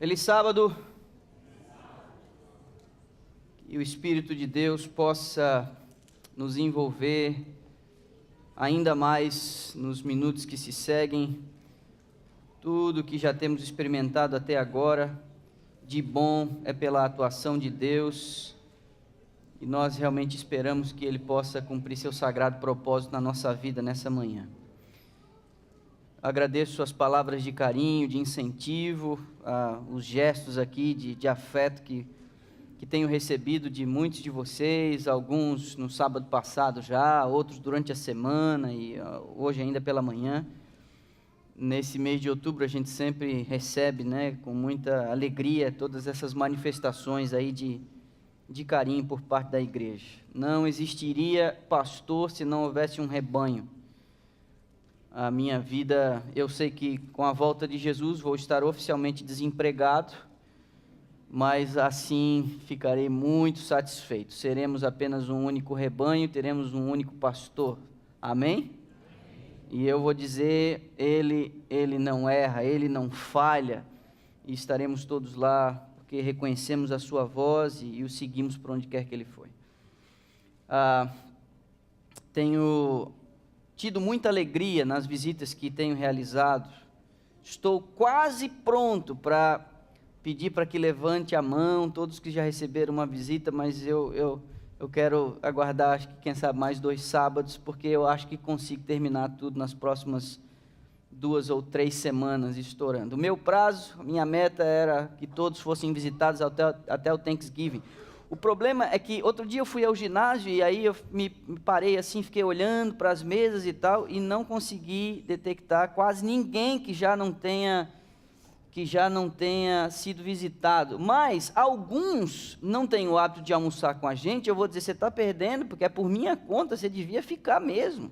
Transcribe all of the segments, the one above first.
Feliz sábado. Que o Espírito de Deus possa nos envolver ainda mais nos minutos que se seguem. Tudo que já temos experimentado até agora de bom é pela atuação de Deus, e nós realmente esperamos que Ele possa cumprir seu sagrado propósito na nossa vida nessa manhã. Agradeço as palavras de carinho, de incentivo, os gestos aqui de afeto que tenho recebido de muitos de vocês, alguns no sábado passado já, outros durante a semana e hoje ainda pela manhã. Nesse mês de outubro a gente sempre recebe, com muita alegria todas essas manifestações aí de carinho por parte da igreja. Não existiria pastor se não houvesse um rebanho. A minha vida, eu sei que com a volta de Jesus vou estar oficialmente desempregado, mas assim ficarei muito satisfeito. Seremos apenas um único rebanho, teremos um único pastor. Amém? E eu vou dizer, ele não erra, ele não falha, e estaremos todos lá, porque reconhecemos a sua voz e o seguimos por onde quer que ele foi. Tenho tido muita alegria nas visitas que tenho realizado. Estou quase pronto para pedir para que levante a mão todos que já receberam uma visita, mas eu quero aguardar, acho que quem sabe mais 2 sábados, porque eu acho que consigo terminar tudo nas próximas 2 ou 3 semanas estourando. O meu prazo, a minha meta era que todos fossem visitados até o Thanksgiving. O problema é que outro dia eu fui ao ginásio e aí eu me parei assim, fiquei olhando para as mesas e tal, e não consegui detectar quase ninguém que já não tenha sido visitado. Mas alguns não têm o hábito de almoçar com a gente. Eu vou dizer, você está perdendo, porque é por minha conta, você devia ficar mesmo.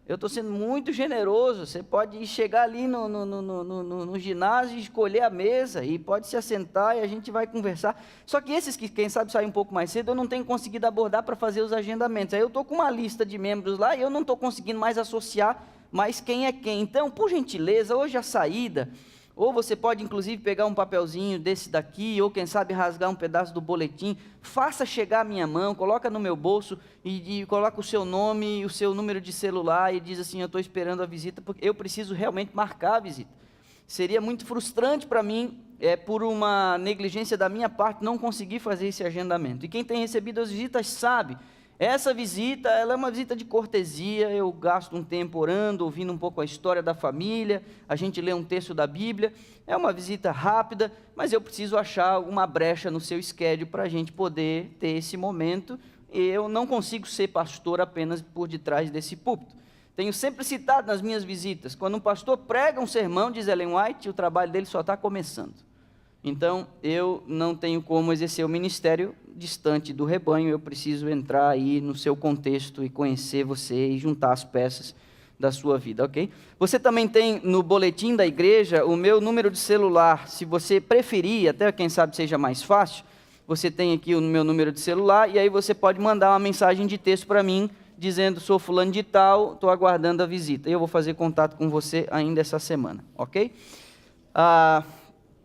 Eu estou sendo muito generoso. Você pode chegar ali no ginásio e escolher a mesa, e pode se assentar e a gente vai conversar. Só que esses que, quem sabe, saem um pouco mais cedo, eu não tenho conseguido abordar para fazer os agendamentos. Aí eu estou com uma lista de membros lá e eu não estou conseguindo mais associar mais quem é quem. Então, por gentileza, hoje a saída, ou você pode inclusive pegar um papelzinho desse daqui, ou quem sabe rasgar um pedaço do boletim, faça chegar a minha mão, coloca no meu bolso e coloca o seu nome e o seu número de celular e diz assim, eu estou esperando a visita, porque eu preciso realmente marcar a visita. Seria muito frustrante para mim, por uma negligência da minha parte, não conseguir fazer esse agendamento. E quem tem recebido as visitas sabe, essa visita, ela é uma visita de cortesia. Eu gasto um tempo orando, ouvindo um pouco a história da família, a gente lê um texto da Bíblia. É uma visita rápida, mas eu preciso achar alguma brecha no seu schedule para a gente poder ter esse momento. Eu não consigo ser pastor apenas por detrás desse púlpito. Tenho sempre citado nas minhas visitas, quando um pastor prega um sermão, diz Ellen White, o trabalho dele só está começando. Então, eu não tenho como exercer o ministério distante do rebanho. Eu preciso entrar aí no seu contexto e conhecer você e juntar as peças da sua vida, ok? Você também tem no boletim da igreja o meu número de celular. Se você preferir, até quem sabe seja mais fácil, você tem aqui o meu número de celular e aí você pode mandar uma mensagem de texto para mim, dizendo, sou fulano de tal, estou aguardando a visita. Eu vou fazer contato com você ainda essa semana, ok?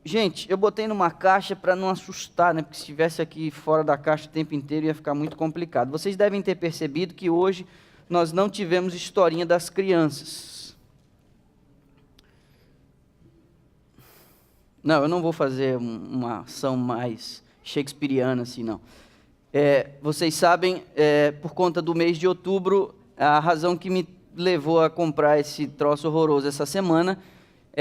Gente, eu botei numa caixa para não assustar, porque se estivesse aqui fora da caixa o tempo inteiro ia ficar muito complicado. Vocês devem ter percebido que hoje nós não tivemos historinha das crianças. Não, eu não vou fazer uma ação mais shakespeariana assim, não. Vocês sabem, por conta do mês de outubro, a razão que me levou a comprar esse troço horroroso essa semana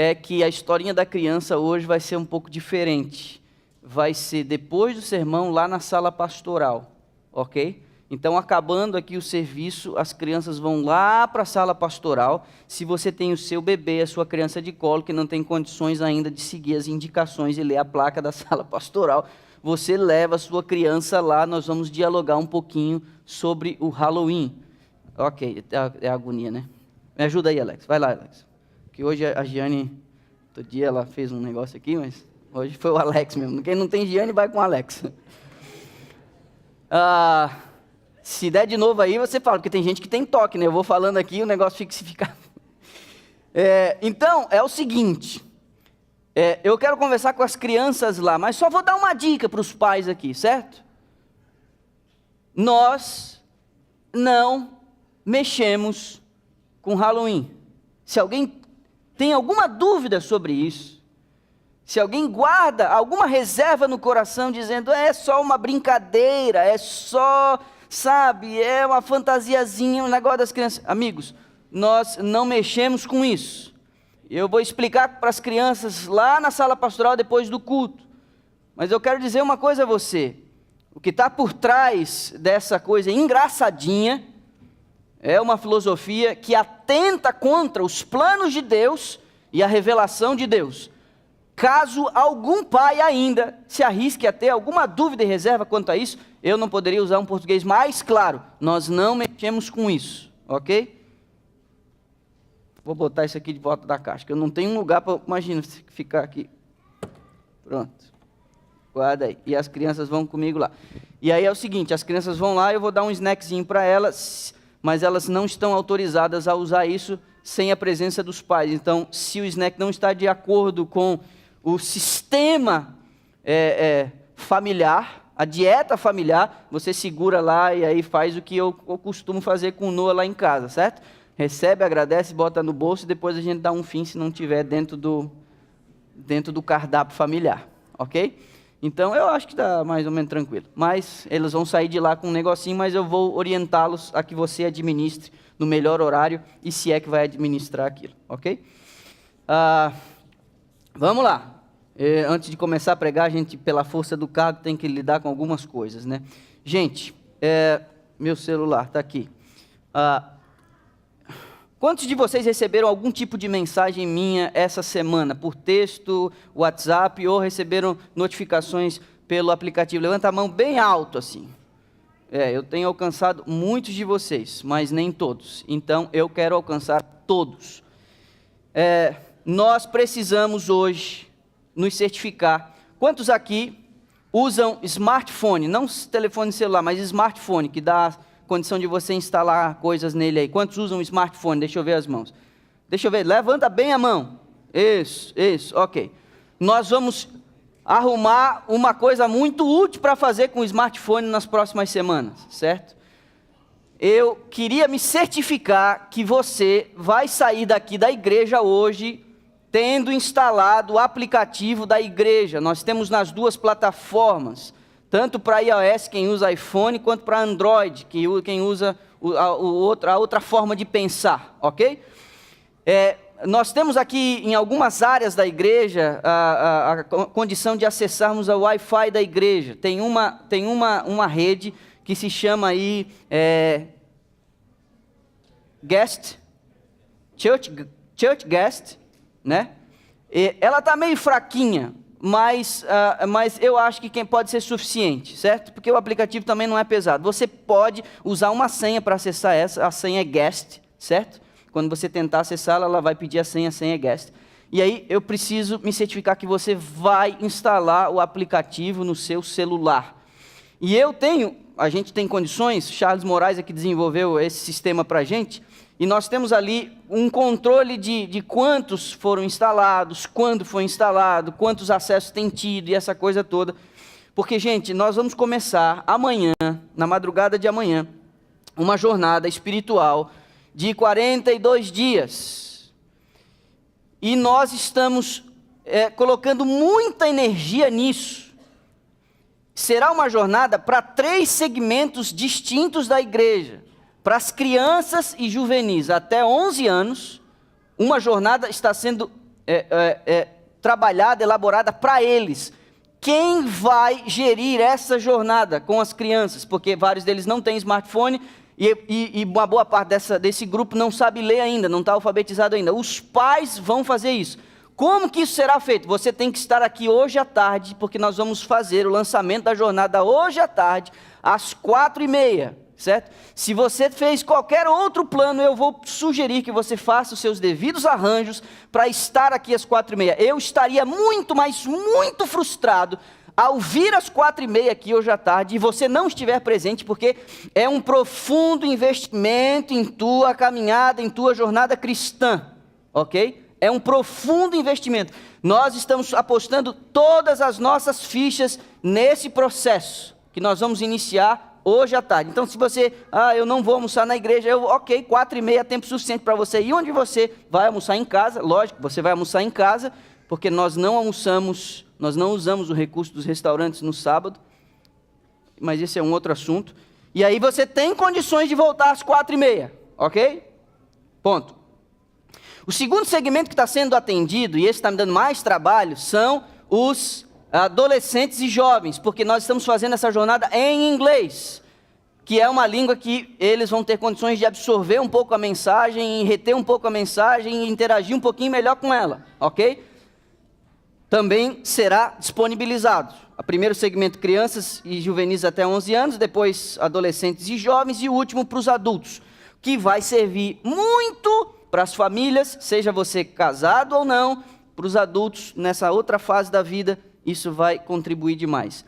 é que a historinha da criança hoje vai ser um pouco diferente. Vai ser depois do sermão lá na sala pastoral, ok? Então, acabando aqui o serviço, as crianças vão lá para a sala pastoral. Se você tem o seu bebê, a sua criança de colo, que não tem condições ainda de seguir as indicações e ler a placa da sala pastoral, você leva a sua criança lá, nós vamos dialogar um pouquinho sobre o Halloween. Ok, é agonia, né? Me ajuda aí, Alex. Vai lá, Alex. Que hoje a Giane, outro dia ela fez um negócio aqui, mas hoje foi o Alex mesmo. Quem não tem Giane, vai com o Alex. Se der de novo aí, você fala, porque tem gente que tem toque, né? Eu vou falando aqui, o negócio fica. Então, é o seguinte, Eu quero conversar com as crianças lá, mas só vou dar uma dica para os pais aqui, certo? Nós não mexemos com Halloween. Se alguém tem alguma dúvida sobre isso, se alguém guarda alguma reserva no coração dizendo é só uma brincadeira, é só, sabe, é uma fantasiazinha, um negócio das crianças. Amigos, nós não mexemos com isso. Eu vou explicar para as crianças lá na sala pastoral depois do culto. Mas eu quero dizer uma coisa a você. O que está por trás dessa coisa engraçadinha é uma filosofia que atenta contra os planos de Deus e a revelação de Deus. Caso algum pai ainda se arrisque a ter alguma dúvida e reserva quanto a isso, eu não poderia usar um português mais claro. Nós não mexemos com isso, ok? Vou botar isso aqui de volta da caixa, que eu não tenho um lugar para... Imagina ficar aqui. Pronto. Guarda aí. E as crianças vão comigo lá. E aí é o seguinte, as crianças vão lá, eu vou dar um snackzinho para elas, mas elas não estão autorizadas a usar isso sem a presença dos pais. Então, se o snack não está de acordo com o sistema familiar, a dieta familiar, você segura lá e aí faz o que eu costumo fazer com o Noah lá em casa, certo? Recebe, agradece, bota no bolso e depois a gente dá um fim se não tiver dentro do cardápio familiar, ok? Então eu acho que está mais ou menos tranquilo. Mas eles vão sair de lá com um negocinho, mas eu vou orientá-los a que você administre no melhor horário e se é que vai administrar aquilo, ok? Vamos lá. Antes de começar a pregar, a gente, pela força do cargo, tem que lidar com algumas coisas, né? Gente, meu celular está aqui. Quantos de vocês receberam algum tipo de mensagem minha essa semana, por texto, WhatsApp, ou receberam notificações pelo aplicativo? Levanta a mão bem alto assim. Eu tenho alcançado muitos de vocês, mas nem todos. Então, eu quero alcançar todos. Nós precisamos hoje nos certificar. Quantos aqui usam smartphone, não telefone celular, mas smartphone, que dá condição de você instalar coisas nele aí? Quantos usam smartphone? Deixa eu ver as mãos. Deixa eu ver, levanta bem a mão. Isso, ok. Nós vamos arrumar uma coisa muito útil para fazer com o smartphone nas próximas semanas, certo? Eu queria me certificar que você vai sair daqui da igreja hoje tendo instalado o aplicativo da igreja. Nós temos nas duas plataformas, tanto para iOS, quem usa iPhone, quanto para Android, quem usa a outra forma de pensar, ok? Nós temos aqui, em algumas áreas da igreja, a condição de acessarmos o Wi-Fi da igreja. Tem uma rede que se chama aí Church Guest, né? Ela está meio fraquinha, mas eu acho que pode ser suficiente, certo? Porque o aplicativo também não é pesado. Você pode usar uma senha para acessar a senha é guest, certo? Quando você tentar acessá-la, ela vai pedir a senha é guest. E aí eu preciso me certificar que você vai instalar o aplicativo no seu celular. E a gente tem condições, Charles Moraes é que desenvolveu esse sistema para a gente, e nós temos ali um controle de quantos foram instalados, quando foi instalado, quantos acessos tem tido e essa coisa toda. Porque, gente, nós vamos começar amanhã, na madrugada de amanhã, uma jornada espiritual de 42 dias. E nós estamos colocando muita energia nisso. Será uma jornada para 3 segmentos distintos da igreja. Para as crianças e juvenis até 11 anos, uma jornada está sendo trabalhada, elaborada para eles. Quem vai gerir essa jornada com as crianças? Porque vários deles não têm smartphone e uma boa parte desse grupo não sabe ler ainda, não está alfabetizado ainda. Os pais vão fazer isso. Como que isso será feito? Você tem que estar aqui hoje à tarde, porque nós vamos fazer o lançamento da jornada hoje à tarde, às 4h30. Certo? Se você fez qualquer outro plano, eu vou sugerir que você faça os seus devidos arranjos para estar aqui às 4h30. Eu estaria muito, mas muito frustrado ao vir às 4h30 aqui hoje à tarde e você não estiver presente, porque é um profundo investimento em tua caminhada, em tua jornada cristã, ok? É um profundo investimento. Nós estamos apostando todas as nossas fichas nesse processo que nós vamos iniciar hoje à tarde. Então, se você, eu não vou almoçar na igreja, ok, 4h30 é tempo suficiente para você ir onde você vai almoçar em casa. Lógico, você vai almoçar em casa, porque nós não almoçamos, nós não usamos o recurso dos restaurantes no sábado, mas esse é um outro assunto. E aí você tem condições de voltar às 4h30, ok? Ponto. O segundo segmento que está sendo atendido, e esse está me dando mais trabalho, são os adolescentes e jovens, porque nós estamos fazendo essa jornada em inglês, que é uma língua que eles vão ter condições de absorver um pouco a mensagem, reter um pouco a mensagem e interagir um pouquinho melhor com ela, ok? Também será disponibilizado. O primeiro segmento, crianças e juvenis até 11 anos, depois adolescentes e jovens, e o último para os adultos, que vai servir muito para as famílias, seja você casado ou não, para os adultos nessa outra fase da vida, isso vai contribuir demais.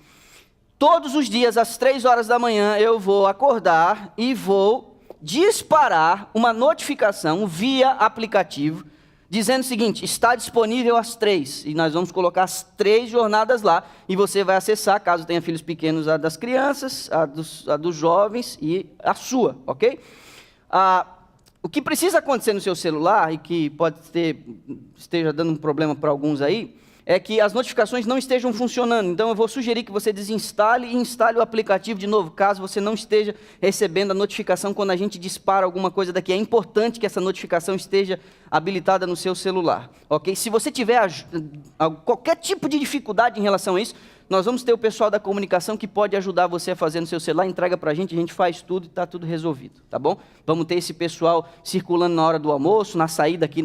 Todos os dias, às 3 horas da manhã, eu vou acordar e vou disparar uma notificação via aplicativo, dizendo o seguinte: está disponível às 3, e nós vamos colocar as 3 jornadas lá, e você vai acessar, caso tenha filhos pequenos, a das crianças, a dos jovens e a sua, ok? O que precisa acontecer no seu celular, e que esteja dando um problema para alguns aí, é que as notificações não estejam funcionando. Então eu vou sugerir que você desinstale e instale o aplicativo de novo, caso você não esteja recebendo a notificação quando a gente dispara alguma coisa daqui. É importante que essa notificação esteja habilitada no seu celular, ok? Se você tiver qualquer tipo de dificuldade em relação a isso, nós vamos ter o pessoal da comunicação que pode ajudar você a fazer no seu celular, entrega para a gente faz tudo e está tudo resolvido, tá bom? Vamos ter esse pessoal circulando na hora do almoço, na saída aqui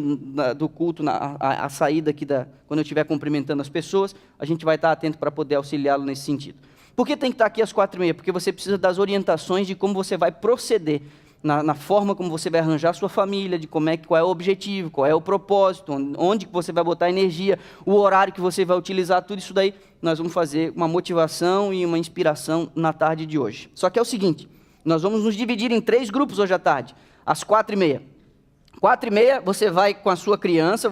do culto, a saída aqui, quando eu estiver cumprimentando as pessoas, a gente vai estar atento para poder auxiliá-lo nesse sentido. Por que tem que estar aqui às 4h30? Porque você precisa das orientações de como você vai proceder, na forma como você vai arranjar a sua família, de qual é o objetivo, qual é o propósito, onde que você vai botar energia, o horário que você vai utilizar, tudo isso daí, nós vamos fazer uma motivação e uma inspiração na tarde de hoje. Só que é o seguinte, nós vamos nos dividir em 3 grupos hoje à tarde, às 4h30. 4h30 você vai com a sua criança,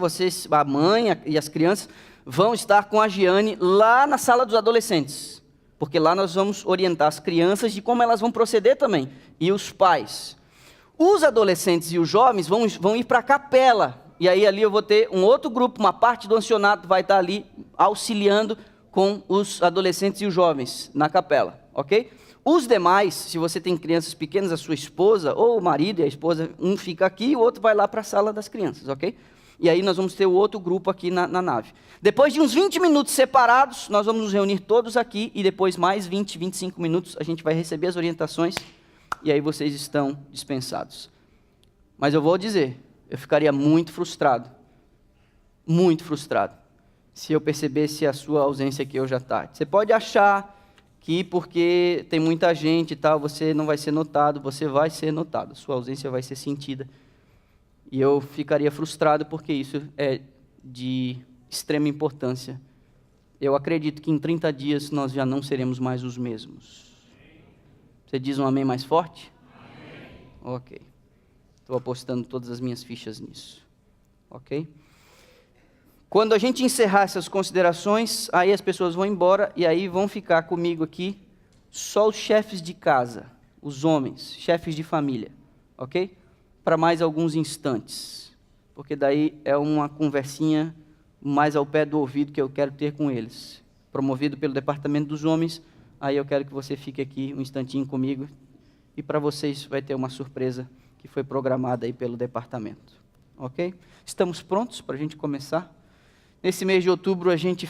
a mãe e as crianças vão estar com a Giane lá na sala dos adolescentes, porque lá nós vamos orientar as crianças de como elas vão proceder também, e os pais. Os adolescentes e os jovens vão ir para a capela, e aí ali eu vou ter um outro grupo, uma parte do ancianato vai estar ali auxiliando com os adolescentes e os jovens na capela, ok? Os demais, se você tem crianças pequenas, a sua esposa, ou o marido e a esposa, um fica aqui e o outro vai lá para a sala das crianças, ok? E aí nós vamos ter o outro grupo aqui na nave. Depois de uns 20 minutos separados, nós vamos nos reunir todos aqui, e depois mais 20, 25 minutos, a gente vai receber as orientações, e aí vocês estão dispensados. Mas eu vou dizer, eu ficaria muito frustrado, se eu percebesse a sua ausência aqui hoje à tarde. Você pode achar que porque tem muita gente e tal, você não vai ser notado, você vai ser notado, sua ausência vai ser sentida. E eu ficaria frustrado porque isso é de extrema importância. Eu acredito que em 30 dias nós já não seremos mais os mesmos. Você diz um amém mais forte? Amém. Ok. Estou apostando todas as minhas fichas nisso. Ok? Quando a gente encerrar essas considerações, aí as pessoas vão embora e aí vão ficar comigo aqui só os chefes de casa, os homens, chefes de família, ok? Para mais alguns instantes, porque daí é uma conversinha mais ao pé do ouvido que eu quero ter com eles. Promovido pelo Departamento dos Homens, aí eu quero que você fique aqui um instantinho comigo e para vocês vai ter uma surpresa que foi programada aí pelo departamento, ok? Estamos prontos para a gente começar? Nesse mês de outubro a gente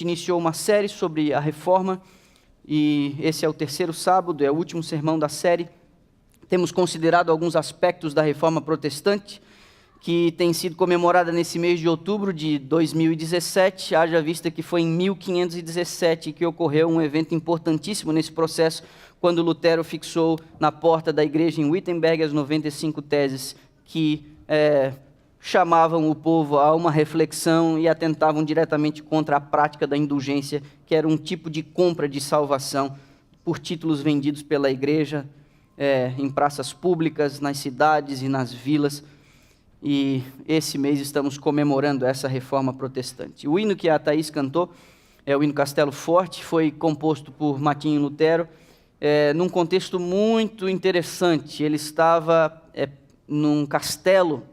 iniciou uma série sobre a reforma, e esse é o 3º sábado, é o último sermão da série. Temos considerado alguns aspectos da reforma protestante, que tem sido comemorada nesse mês de outubro de 2017, haja vista que foi em 1517 que ocorreu um evento importantíssimo nesse processo, quando Lutero fixou na porta da igreja em Wittenberg as 95 teses que chamavam o povo a uma reflexão e atentavam diretamente contra a prática da indulgência, que era um tipo de compra de salvação por títulos vendidos pela igreja em praças públicas, nas cidades e nas vilas. e esse mês estamos comemorando essa reforma protestante. O hino que a Thaís cantou é o hino Castelo Forte, foi composto por Martinho Lutero, num contexto muito interessante. Ele estava num castelo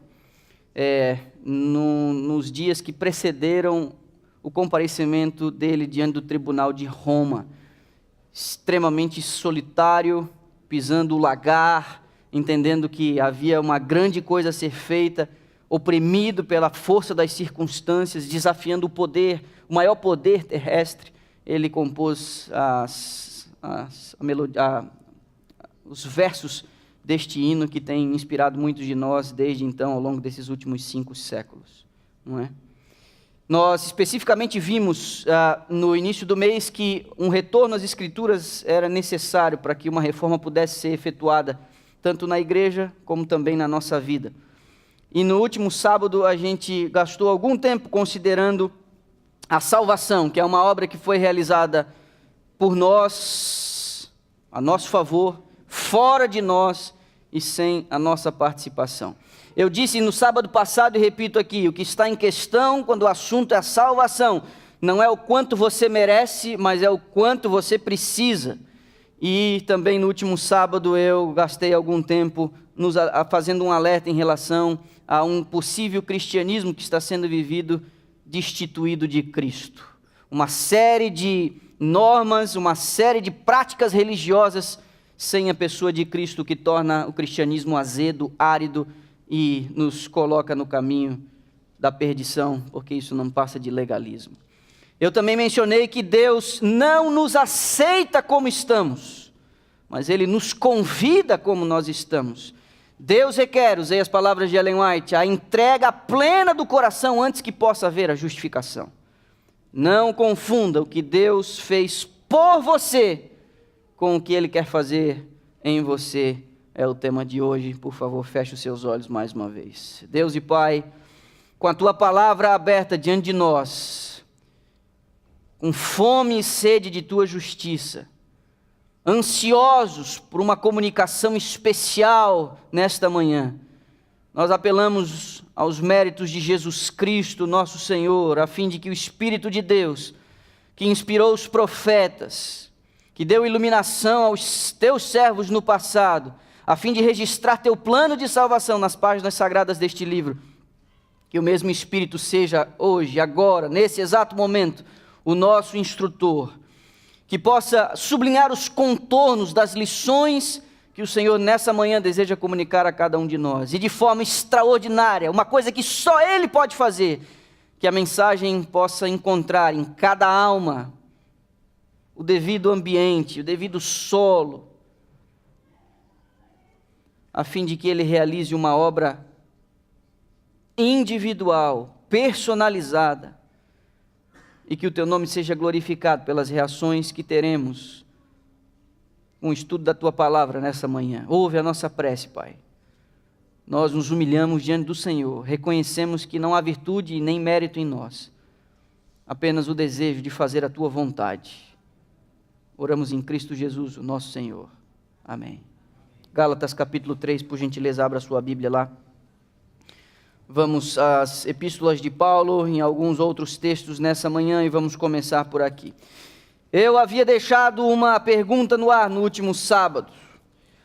nos dias que precederam o comparecimento dele diante do tribunal de Roma, extremamente solitário, pisando o lagar, entendendo que havia uma grande coisa a ser feita, oprimido pela força das circunstâncias, desafiando o poder, o maior poder terrestre. Ele compôs os versos deste hino que tem inspirado muitos de nós desde então, ao longo desses últimos 5 séculos, não é? Nós especificamente vimos no início do mês que um retorno às Escrituras era necessário para que uma reforma pudesse ser efetuada, tanto na igreja como também na nossa vida. E no último sábado a gente gastou algum tempo considerando a salvação, que é uma obra que foi realizada por nós, a nosso favor, fora de nós e sem a nossa participação. Eu disse no sábado passado e repito aqui, o que está em questão quando o assunto é a salvação, não é o quanto você merece, mas é o quanto você precisa. E também no último sábado eu gastei algum tempo fazendo um alerta em relação a um possível cristianismo que está sendo vivido destituído de Cristo. Uma série de normas, uma série de práticas religiosas sem a pessoa de Cristo, que torna o cristianismo azedo, árido, e nos coloca no caminho da perdição, porque isso não passa de legalismo. Eu também mencionei que Deus não nos aceita como estamos, mas Ele nos convida como nós estamos. Deus requer, usei as palavras de Ellen White, a entrega plena do coração antes que possa haver a justificação. Não confunda o que Deus fez por você com o que Ele quer fazer em você. É o tema de hoje. Por favor, feche os seus olhos mais uma vez. Deus e Pai, com a Tua palavra aberta diante de nós, com fome e sede de Tua justiça, ansiosos por uma comunicação especial nesta manhã, nós apelamos aos méritos de Jesus Cristo, nosso Senhor, a fim de que o Espírito de Deus, que inspirou os profetas, que deu iluminação aos Teus servos no passado, a fim de registrar Teu plano de salvação nas páginas sagradas deste livro, que o mesmo Espírito seja hoje, agora, nesse exato momento, o nosso instrutor, que possa sublinhar os contornos das lições que o Senhor nessa manhã deseja comunicar a cada um de nós, e de forma extraordinária, uma coisa que só Ele pode fazer, que a mensagem possa encontrar em cada alma o devido ambiente, o devido solo, a fim de que Ele realize uma obra individual, personalizada, e que o Teu nome seja glorificado pelas reações que teremos com o estudo da Tua palavra nessa manhã. Ouve a nossa prece, Pai. Nós nos humilhamos diante do Senhor, reconhecemos que não há virtude nem mérito em nós, apenas o desejo de fazer a Tua vontade. Oramos em Cristo Jesus, o nosso Senhor. Amém. Gálatas capítulo 3, por gentileza, abra a sua Bíblia lá. Vamos às epístolas de Paulo, em alguns outros textos nessa manhã, e vamos começar por aqui. Eu havia deixado uma pergunta no ar no último sábado.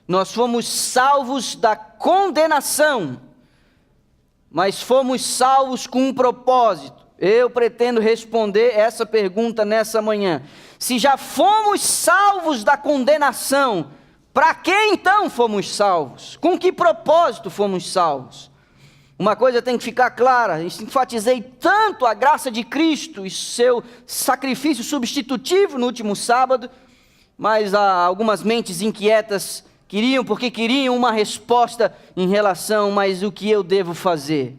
Nós fomos salvos da condenação, mas fomos salvos com um propósito. Eu pretendo responder essa pergunta nessa manhã. Se já fomos salvos da condenação, para que então fomos salvos? Com que propósito fomos salvos? Uma coisa tem que ficar clara, enfatizei tanto a graça de Cristo e seu sacrifício substitutivo no último sábado, mas há algumas mentes inquietas queriam uma resposta em relação, mas o que eu devo fazer?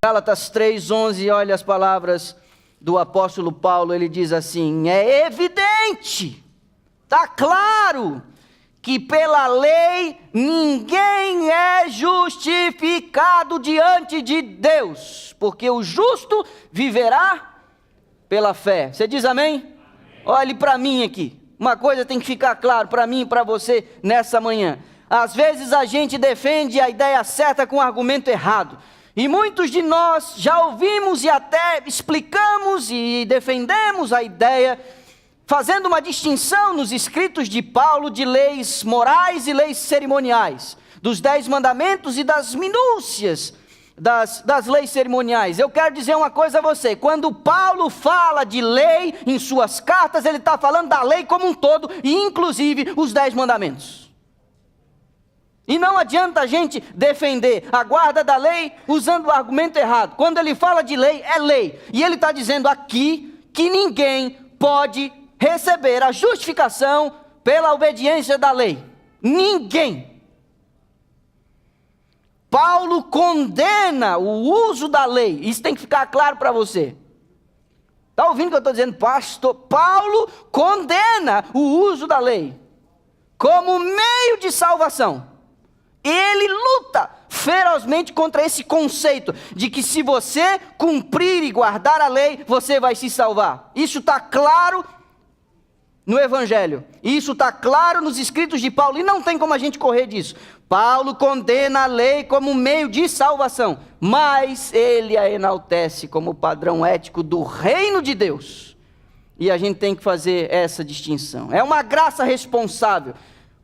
Gálatas 3:11, olha as palavras do apóstolo Paulo, ele diz assim: é evidente, está claro, que pela lei ninguém é justificado diante de Deus, porque o justo viverá pela fé. Você diz amém? Amém. Olhe para mim aqui, uma coisa tem que ficar claro para mim e para você nessa manhã. Às vezes a gente defende a ideia certa com o argumento errado. E muitos de nós já ouvimos e até explicamos e defendemos a ideia, fazendo uma distinção nos escritos de Paulo de leis morais e leis cerimoniais, dos 10 mandamentos e das minúcias das leis cerimoniais. Eu quero dizer uma coisa a você: quando Paulo fala de lei em suas cartas, ele está falando da lei como um todo, e inclusive os 10 mandamentos. E não adianta a gente defender a guarda da lei usando o argumento errado. Quando ele fala de lei, é lei. E ele está dizendo aqui que ninguém pode receber a justificação pela obediência da lei. Ninguém. Paulo condena o uso da lei. Isso tem que ficar claro para você. Está ouvindo o que eu estou dizendo, pastor? Paulo condena o uso da lei como meio de salvação. Ele luta ferozmente contra esse conceito de que se você cumprir e guardar a lei, você vai se salvar. Isso está claro no Evangelho. Isso está claro nos escritos de Paulo. E não tem como a gente correr disso. Paulo condena a lei como meio de salvação, mas ele a enaltece como padrão ético do reino de Deus. E a gente tem que fazer essa distinção. É uma graça responsável.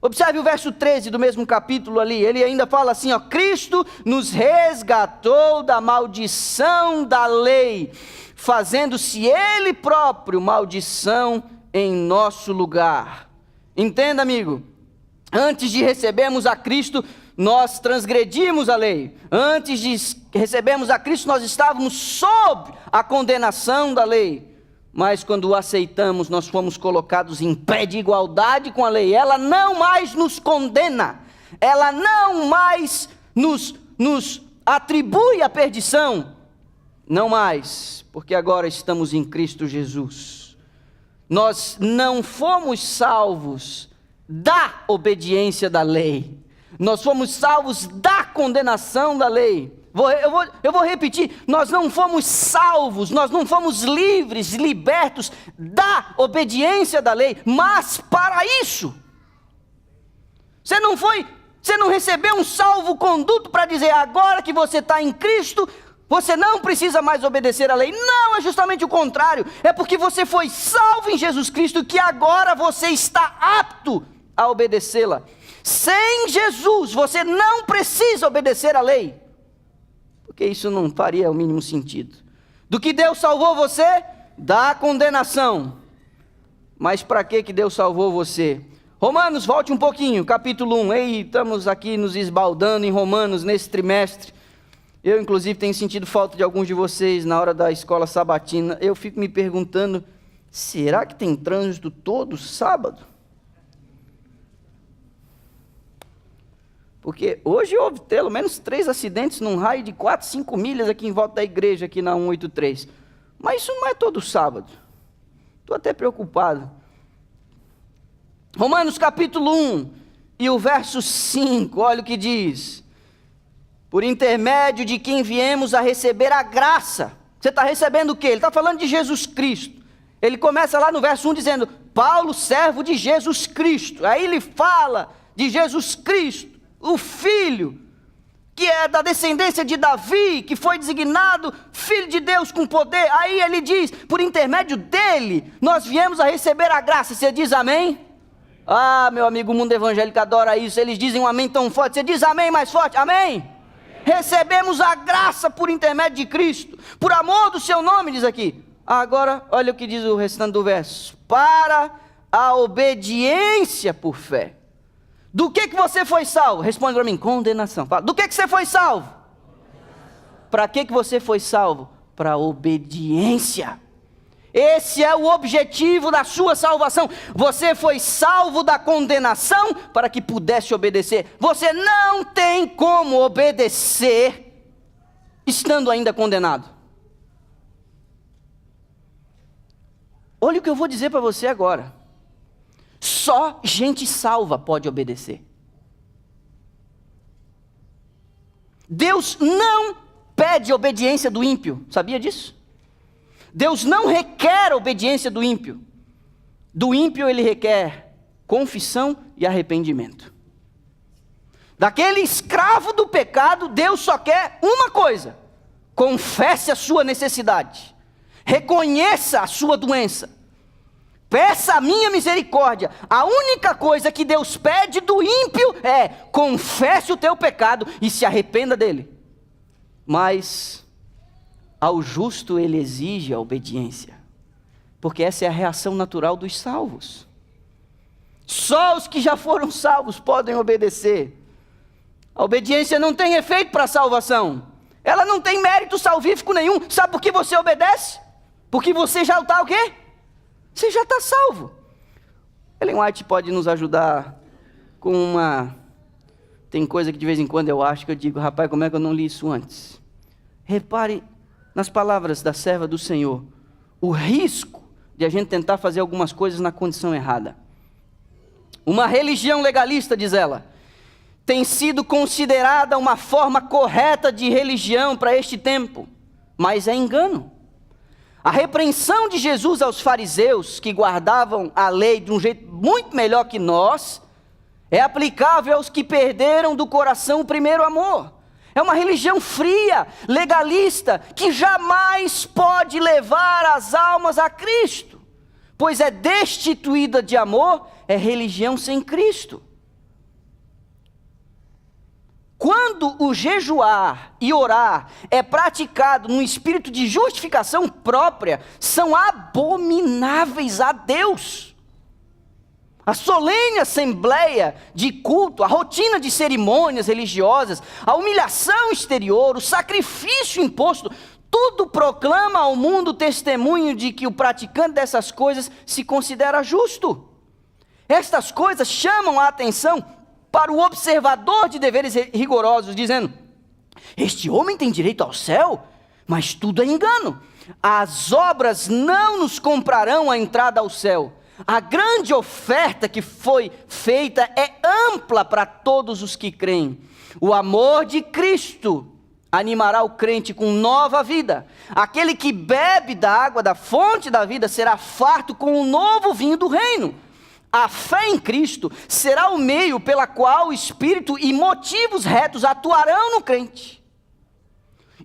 Observe o verso 13 do mesmo capítulo ali, ele ainda fala assim, ó: Cristo nos resgatou da maldição da lei, fazendo-se Ele próprio maldição em nosso lugar. Entenda, amigo, antes de recebermos a Cristo, nós transgredimos a lei. Antes de recebermos a Cristo, nós estávamos sob a condenação da lei. Mas quando o aceitamos, nós fomos colocados em pé de igualdade com a lei. Ela não mais nos condena. Ela não mais nos atribui a perdição. Não mais, porque agora estamos em Cristo Jesus. Nós não fomos salvos da obediência da lei. Nós fomos salvos da condenação da lei. Eu vou repetir, nós não fomos salvos, nós não fomos livres, libertos da obediência da lei, mas para isso. Você não recebeu um salvo-conduto para dizer, agora que você está em Cristo, você não precisa mais obedecer à lei. Não, é justamente o contrário, é porque você foi salvo em Jesus Cristo que agora você está apto a obedecê-la. Sem Jesus, você não precisa obedecer à lei. Porque isso não faria o mínimo sentido. Do que Deus salvou você? Da condenação. Mas para que Deus salvou você? Romanos, volte um pouquinho, capítulo 1. Ei, estamos aqui nos esbaldando em Romanos nesse trimestre. Eu, inclusive, tenho sentido falta de alguns de vocês na hora da escola sabatina. Eu fico me perguntando, será que tem trânsito todo sábado? Porque hoje houve pelo menos 3 acidentes num raio de 4, 5 milhas aqui em volta da igreja, aqui na 183. Mas isso não é todo sábado. Estou até preocupado. Romanos capítulo 1 e o verso 5, olha o que diz. Por intermédio de quem viemos a receber a graça. Você está recebendo o quê? Ele está falando de Jesus Cristo. Ele começa lá no verso 1 dizendo, Paulo, servo de Jesus Cristo. Aí ele fala de Jesus Cristo, o Filho, que é da descendência de Davi, que foi designado Filho de Deus com poder. Aí ele diz, por intermédio dele, nós viemos a receber a graça. Você diz amém? Ah, meu amigo, o mundo evangélico adora isso. Eles dizem um amém tão forte. Você diz amém mais forte? Amém? Recebemos a graça por intermédio de Cristo, por amor do seu nome, diz aqui. Agora, olha o que diz o restante do verso. Para a obediência por fé. Do que você foi salvo? Responde para mim, condenação. Fala, do que você foi salvo? Para que você foi salvo? Para a obediência. Esse é o objetivo da sua salvação. Você foi salvo da condenação para que pudesse obedecer. Você não tem como obedecer estando ainda condenado. Olha o que eu vou dizer para você agora. Só gente salva pode obedecer. Deus não pede obediência do ímpio. Sabia disso? Deus não requer obediência do ímpio. Do ímpio ele requer confissão e arrependimento. daquele escravo do pecado, Deus só quer uma coisa: confesse a sua necessidade, reconheça a sua doença, peça a minha misericórdia. A única coisa que Deus pede do ímpio é: confesse o teu pecado e se arrependa dele. Mas ao justo ele exige a obediência, porque essa é a reação natural dos salvos. Só os que já foram salvos podem obedecer. A obediência não tem efeito para a salvação. Ela não tem mérito salvífico nenhum. Sabe por que você obedece? Porque você já está o quê? Você já está salvo. Ellen White pode nos ajudar com uma... Tem coisa que de vez em quando eu acho que eu digo: rapaz, como é que eu não li isso antes? Repare nas palavras da serva do Senhor. O risco de a gente tentar fazer algumas coisas na condição errada. Uma religião legalista, diz ela, tem sido considerada uma forma correta de religião para este tempo, mas é engano. A repreensão de Jesus aos fariseus, que guardavam a lei de um jeito muito melhor que nós, é aplicável aos que perderam do coração o primeiro amor. É uma religião fria, legalista, que jamais pode levar as almas a Cristo, pois é destituída de amor, é religião sem Cristo. Quando o jejuar e orar é praticado num espírito de justificação própria, são abomináveis a Deus. A solene assembleia de culto, a rotina de cerimônias religiosas, a humilhação exterior, o sacrifício imposto, tudo proclama ao mundo o testemunho de que o praticante dessas coisas se considera justo. Estas coisas chamam a atenção para o observador de deveres rigorosos, dizendo: este homem tem direito ao céu, mas tudo é engano. As obras não nos comprarão a entrada ao céu. A grande oferta que foi feita é ampla para todos os que creem. O amor de Cristo animará o crente com nova vida. Aquele que bebe da água da fonte da vida será farto com o novo vinho do reino. A fé em Cristo será o meio pela qual o Espírito e motivos retos atuarão no crente.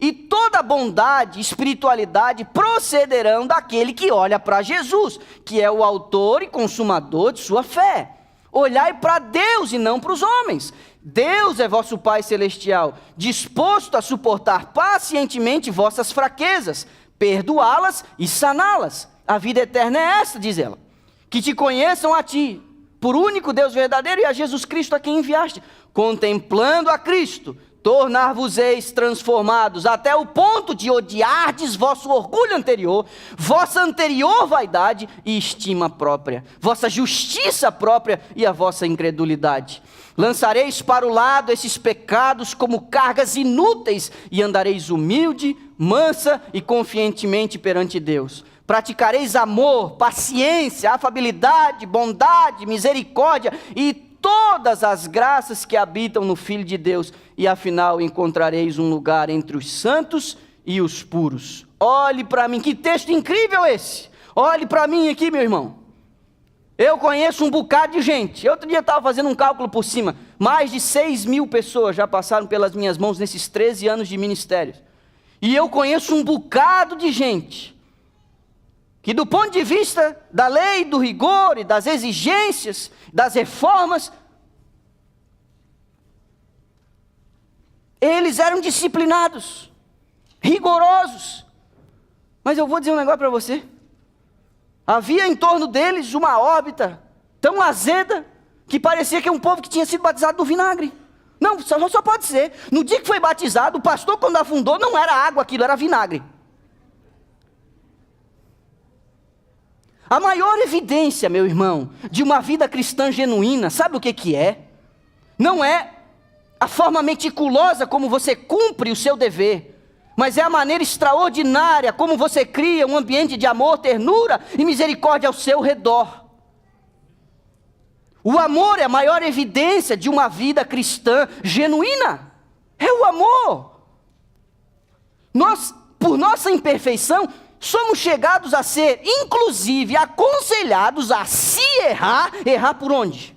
E toda bondade e espiritualidade procederão daquele que olha para Jesus, que é o autor e consumador de sua fé. Olhai para Deus e não para os homens. Deus é vosso Pai Celestial, disposto a suportar pacientemente vossas fraquezas, perdoá-las e saná-las. A vida eterna é esta, diz ela: que te conheçam a ti, por único Deus verdadeiro, e a Jesus Cristo a quem enviaste. Contemplando a Cristo, tornar-vos-eis transformados até o ponto de odiardes vosso orgulho anterior, vossa anterior vaidade e estima própria, vossa justiça própria e a vossa incredulidade. Lançareis para o lado esses pecados como cargas inúteis e andareis humilde, mansa e confiantemente perante Deus. Praticareis amor, paciência, afabilidade, bondade, misericórdia e todas as graças que habitam no Filho de Deus, e afinal encontrareis um lugar entre os santos e os puros. Olhe para mim, que texto incrível esse! Olhe para mim aqui, meu irmão. Eu conheço um bocado de gente. Outro dia eu estava fazendo um cálculo por cima. Mais de 6.000 pessoas já passaram pelas minhas mãos nesses 13 anos de ministério. E eu conheço um bocado de gente que, do ponto de vista da lei, do rigor e das exigências, das reformas, eles eram disciplinados, rigorosos. Mas eu vou dizer um negócio para você: havia em torno deles uma órbita tão azeda que parecia que é um povo que tinha sido batizado no vinagre. Não, só pode ser. No dia que foi batizado, o pastor, quando afundou, não era água aquilo, era vinagre. A maior evidência, meu irmão, de uma vida cristã genuína, sabe o que é? Não é a forma meticulosa como você cumpre o seu dever, mas é a maneira extraordinária como você cria um ambiente de amor, ternura e misericórdia ao seu redor. O amor é a maior evidência de uma vida cristã genuína. É o amor. Nós, por nossa imperfeição, somos chegados a ser, inclusive, aconselhados a se errar. Errar por onde?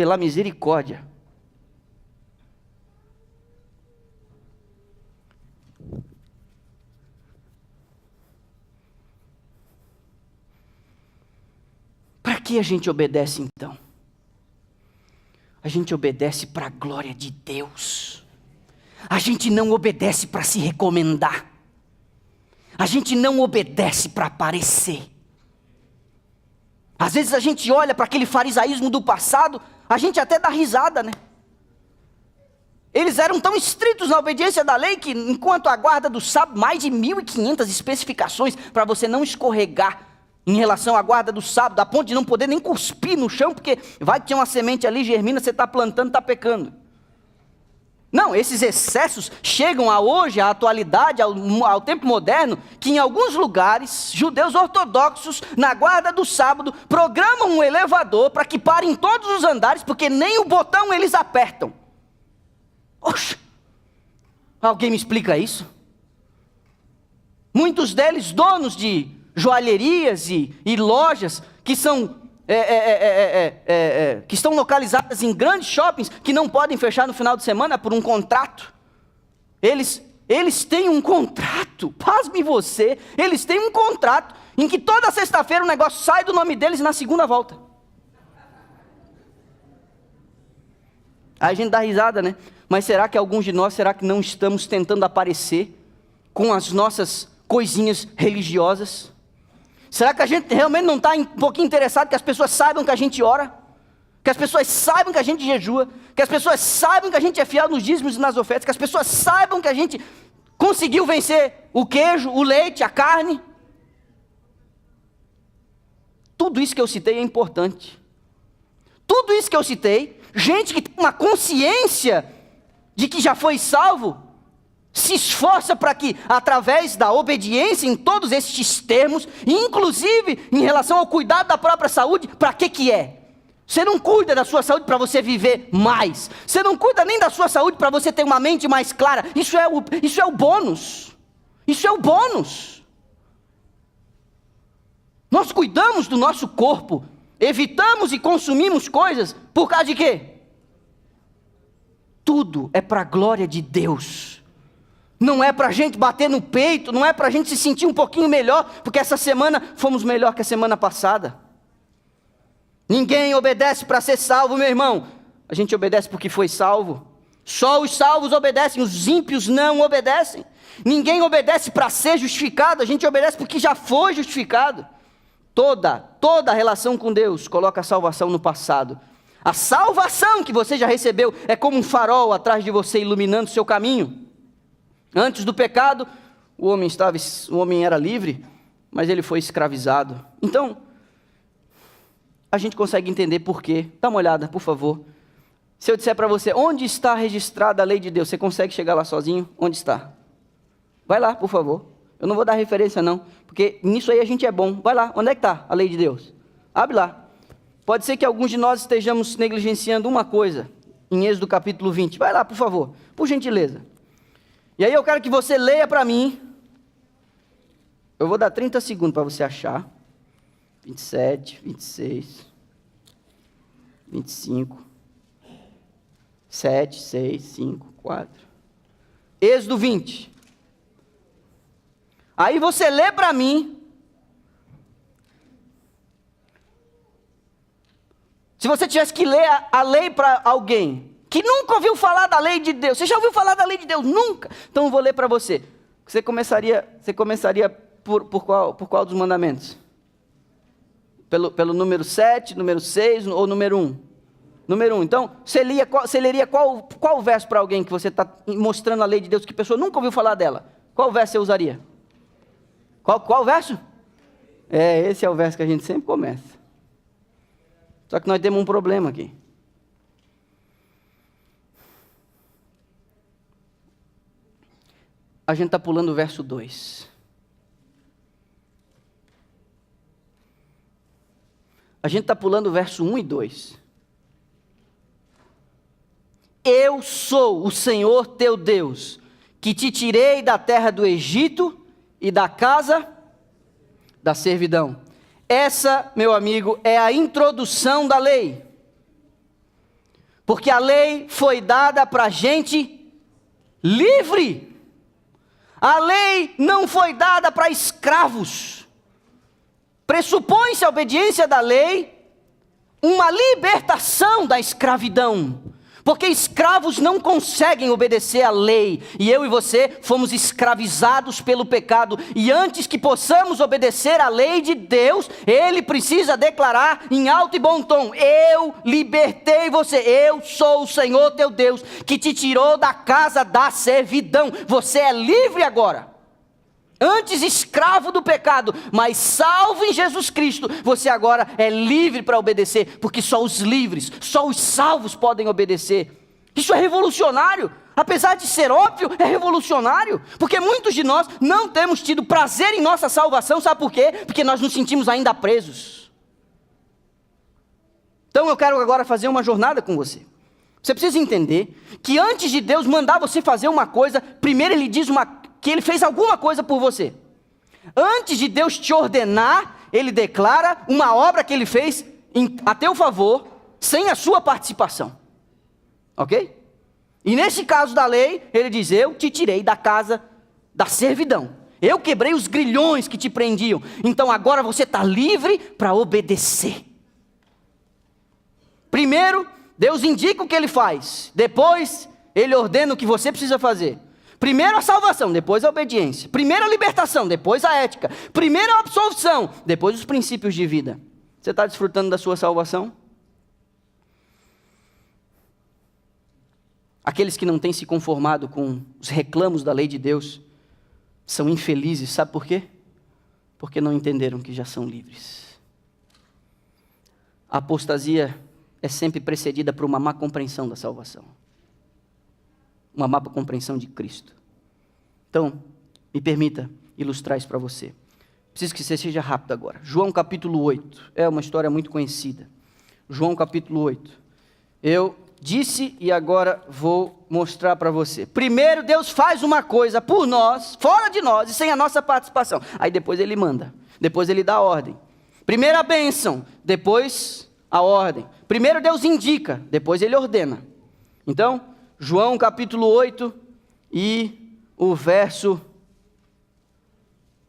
pela misericórdia. Para que a gente obedece então? A gente obedece para a glória de Deus. A gente não obedece para se recomendar. A gente não obedece para aparecer. Às vezes a gente olha para aquele farisaísmo do passado, a gente até dá risada, né? Eles eram tão estritos na obediência da lei que, enquanto a guarda do sábado, mais de 1.500 especificações para você não escorregar em relação à guarda do sábado, a ponto de não poder nem cuspir no chão, porque vai que tinha uma semente ali, germina, você está plantando, está pecando. Não, esses excessos chegam a hoje, à atualidade, ao tempo moderno, que em alguns lugares, judeus ortodoxos, na guarda do sábado, programam um elevador para que pare em todos os andares, porque nem o botão eles apertam. Oxe, alguém me explica isso? Muitos deles donos de joalherias e lojas que são que estão localizadas em grandes shoppings que não podem fechar no final de semana por um contrato. Eles têm um contrato, pasme você, eles têm um contrato em que toda sexta-feira o negócio sai do nome deles na segunda volta. Aí a gente dá risada, né? Mas será que alguns de nós, será que não estamos tentando aparecer com as nossas coisinhas religiosas? Será que a gente realmente não está um pouquinho interessado que as pessoas saibam que a gente ora? Que as pessoas saibam que a gente jejua? Que as pessoas saibam que a gente é fiel nos dízimos e nas ofertas? Que as pessoas saibam que a gente conseguiu vencer o queijo, o leite, a carne? Tudo isso que eu citei é importante. Tudo isso que eu citei, gente que tem uma consciência de que já foi salvo, se esforça para que, através da obediência em todos estes termos, inclusive em relação ao cuidado da própria saúde, para que é? Você não cuida da sua saúde para você viver mais. Você não cuida nem da sua saúde para você ter uma mente mais clara. Isso é o bônus. Isso é o bônus. Nós cuidamos do nosso corpo, evitamos e consumimos coisas por causa de quê? Tudo é para a glória de Deus. Não é para a gente bater no peito, não é para a gente se sentir um pouquinho melhor, porque essa semana fomos melhor que a semana passada. Ninguém obedece para ser salvo, meu irmão. A gente obedece porque foi salvo. Só os salvos obedecem, os ímpios não obedecem. Ninguém obedece para ser justificado, a gente obedece porque já foi justificado. Toda relação com Deus coloca a salvação no passado. A salvação que você já recebeu é como um farol atrás de você, iluminando o seu caminho. Antes do pecado, o homem era livre, mas ele foi escravizado. Então, a gente consegue entender por quê. Dá uma olhada, por favor. Se eu disser para você, onde está registrada a lei de Deus, você consegue chegar lá sozinho? Onde está? Vai lá, por favor. Eu não vou dar referência não, porque nisso aí a gente é bom. Vai lá, onde é que está a lei de Deus? Abre lá. Pode ser que alguns de nós estejamos negligenciando uma coisa, em Êxodo capítulo 20. Vai lá, por favor, por gentileza. E aí eu quero que você leia para mim. Eu vou dar 30 segundos para você achar. 27, 26, 25, 7, 6, 5, 4. Êxodo 20. Aí você lê para mim. Se você tivesse que ler a lei para alguém que nunca ouviu falar da lei de Deus. Você já ouviu falar da lei de Deus? Nunca. Então eu vou ler para você. Você começaria por qual dos mandamentos? Pelo número 7, número 6 ou número 1? Número 1. Então, você leria qual verso para alguém que você está mostrando a lei de Deus, que a pessoa nunca ouviu falar dela? Qual verso você usaria? Qual verso? Esse é o verso que a gente sempre começa. Só que nós temos um problema aqui. A gente está pulando o verso 2. A gente está pulando o verso 1 e 2. Eu sou o Senhor teu Deus, que te tirei da terra do Egito e da casa da servidão. Essa, meu amigo, é a introdução da lei. Porque a lei foi dada para gente livre. A lei não foi dada para escravos. Pressupõe-se a obediência da lei uma libertação da escravidão. Porque escravos não conseguem obedecer à lei. E eu e você fomos escravizados pelo pecado. E antes que possamos obedecer à lei de Deus, Ele precisa declarar em alto e bom tom: eu libertei você. Eu sou o Senhor teu Deus, que te tirou da casa da servidão. Você é livre agora. Antes escravo do pecado, mas salvo em Jesus Cristo, você agora é livre para obedecer, porque só os livres, só os salvos podem obedecer. Isso é revolucionário, apesar de ser óbvio, é revolucionário, porque muitos de nós não temos tido prazer em nossa salvação, sabe por quê? Porque nós nos sentimos ainda presos. Então eu quero agora fazer uma jornada com você. Você precisa entender que antes de Deus mandar você fazer uma coisa, primeiro Ele diz que Ele fez alguma coisa por você. Antes de Deus te ordenar, Ele declara uma obra que Ele fez a teu favor, sem a sua participação. Ok? E nesse caso da lei, Ele diz: eu te tirei da casa da servidão. Eu quebrei os grilhões que te prendiam. Então agora você está livre para obedecer. Primeiro, Deus indica o que Ele faz. Depois, Ele ordena o que você precisa fazer. Primeiro a salvação, depois a obediência. Primeiro a libertação, depois a ética. Primeiro a absolvição, depois os princípios de vida. Você está desfrutando da sua salvação? Aqueles que não têm se conformado com os reclamos da lei de Deus são infelizes, sabe por quê? Porque não entenderam que já são livres. A apostasia é sempre precedida por uma má compreensão da salvação. Uma má compreensão de Cristo. Então, me permita ilustrar isso para você. Preciso que você seja rápido agora. João capítulo 8, é uma história muito conhecida. João capítulo 8. Eu disse e agora vou mostrar para você. Primeiro Deus faz uma coisa por nós, fora de nós e sem a nossa participação. Aí depois Ele manda, depois Ele dá a ordem. Primeiro a bênção, depois a ordem. Primeiro Deus indica, depois Ele ordena. Então, João capítulo 8 e o verso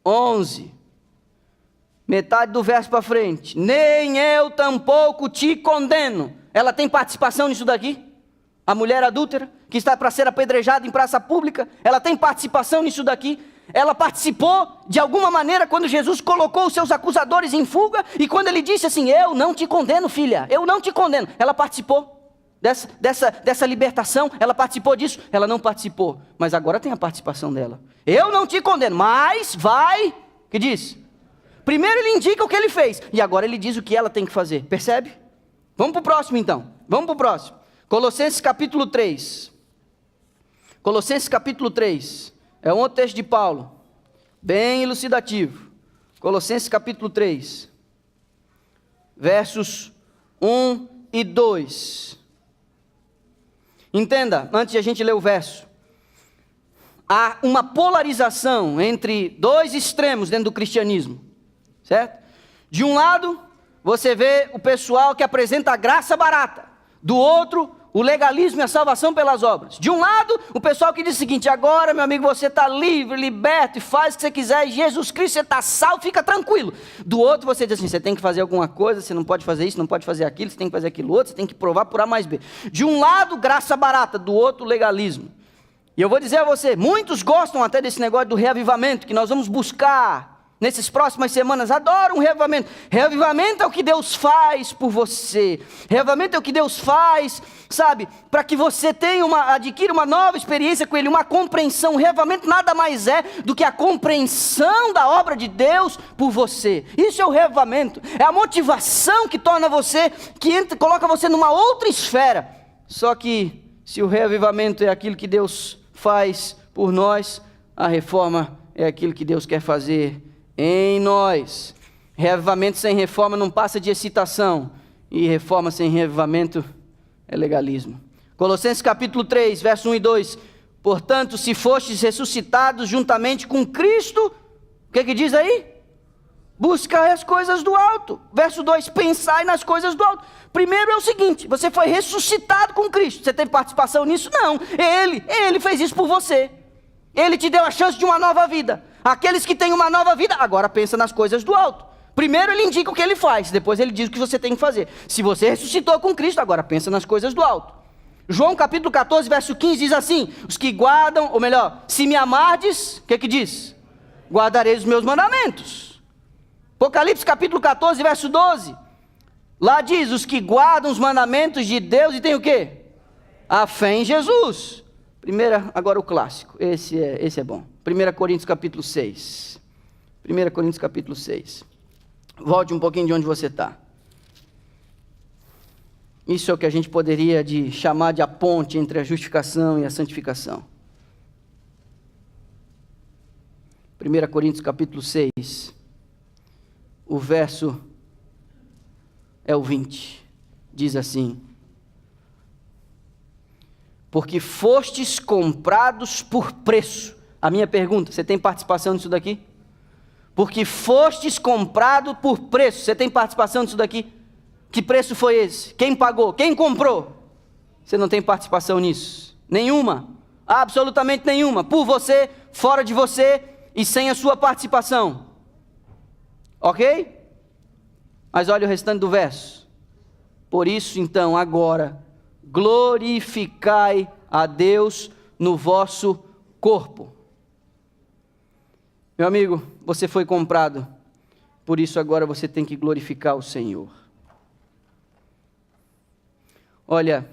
11. Metade do verso para frente. Nem eu tampouco te condeno. Ela tem participação nisso daqui? A mulher adúltera, que está para ser apedrejada em praça pública, ela tem participação nisso daqui? Ela participou de alguma maneira quando Jesus colocou os seus acusadores em fuga e quando Ele disse assim: eu não te condeno, filha, eu não te condeno. Ela participou dessa libertação, ela participou disso? Ela não participou, mas agora tem a participação dela. Eu não te condeno, mas vai, que diz? Primeiro Ele indica o que Ele fez, e agora Ele diz o que ela tem que fazer, percebe? Vamos para o próximo então, vamos para o próximo. Colossenses capítulo 3. Colossenses capítulo 3, é um outro texto de Paulo, bem elucidativo. Colossenses capítulo 3, versos 1 e 2. Entenda, antes de a gente ler o verso, há uma polarização entre dois extremos dentro do cristianismo, certo? De um lado, você vê o pessoal que apresenta a graça barata, do outro, o legalismo e a salvação pelas obras. De um lado, o pessoal que diz o seguinte: agora, meu amigo, você está livre, liberto, e faz o que você quiser, e Jesus Cristo, você está salvo, fica tranquilo. Do outro, você diz assim: você tem que fazer alguma coisa, você não pode fazer isso, não pode fazer aquilo, você tem que fazer aquilo outro, você tem que provar por A mais B. De um lado, graça barata, do outro, legalismo. E eu vou dizer a você, muitos gostam até desse negócio do reavivamento, que nós vamos buscar nessas próximas semanas. Adoram um reavivamento. Reavivamento é o que Deus faz por você. Reavivamento é o que Deus faz, sabe, para que você adquira uma nova experiência com Ele, uma compreensão. Reavivamento nada mais é do que a compreensão da obra de Deus por você. Isso é o reavivamento. É a motivação que torna você, coloca você numa outra esfera. Só que se o reavivamento é aquilo que Deus faz por nós, a reforma é aquilo que Deus quer fazer em nós. Reavivamento sem reforma não passa de excitação, e reforma sem reavivamento é legalismo. Colossenses capítulo 3, verso 1 e 2. Portanto, se fostes ressuscitados juntamente com Cristo, o que diz aí? Buscai as coisas do alto. Verso 2, pensai nas coisas do alto. Primeiro é o seguinte, você foi ressuscitado com Cristo. Você tem participação nisso? Não. Ele fez isso por você. Ele te deu a chance de uma nova vida. Aqueles que têm uma nova vida, agora pensa nas coisas do alto. Primeiro ele indica o que ele faz, depois ele diz o que você tem que fazer. Se você ressuscitou com Cristo, agora pensa nas coisas do alto. João capítulo 14, verso 15 diz assim: os que guardam, ou melhor, se me amardes, o que diz? Guardareis os meus mandamentos. Apocalipse capítulo 14, verso 12. Lá diz, os que guardam os mandamentos de Deus e tem o quê? A fé em Jesus. Agora o clássico, esse é bom. 1 Coríntios capítulo 6. 1 Coríntios capítulo 6. Volte um pouquinho de onde você está. Isso é o que a gente poderia chamar de a ponte entre a justificação e a santificação. 1 Coríntios capítulo 6, o verso é o 20, diz assim: porque fostes comprados por preço. A minha pergunta, você tem participação nisso daqui? Porque fostes comprado por preço, você tem participação nisso daqui? Que preço foi esse? Quem pagou? Quem comprou? Você não tem participação nisso? Nenhuma, absolutamente nenhuma, por você, fora de você e sem a sua participação, ok? Mas olha o restante do verso. Por isso então agora, glorificai a Deus no vosso corpo. Meu amigo, você foi comprado, por isso agora você tem que glorificar o Senhor. Olha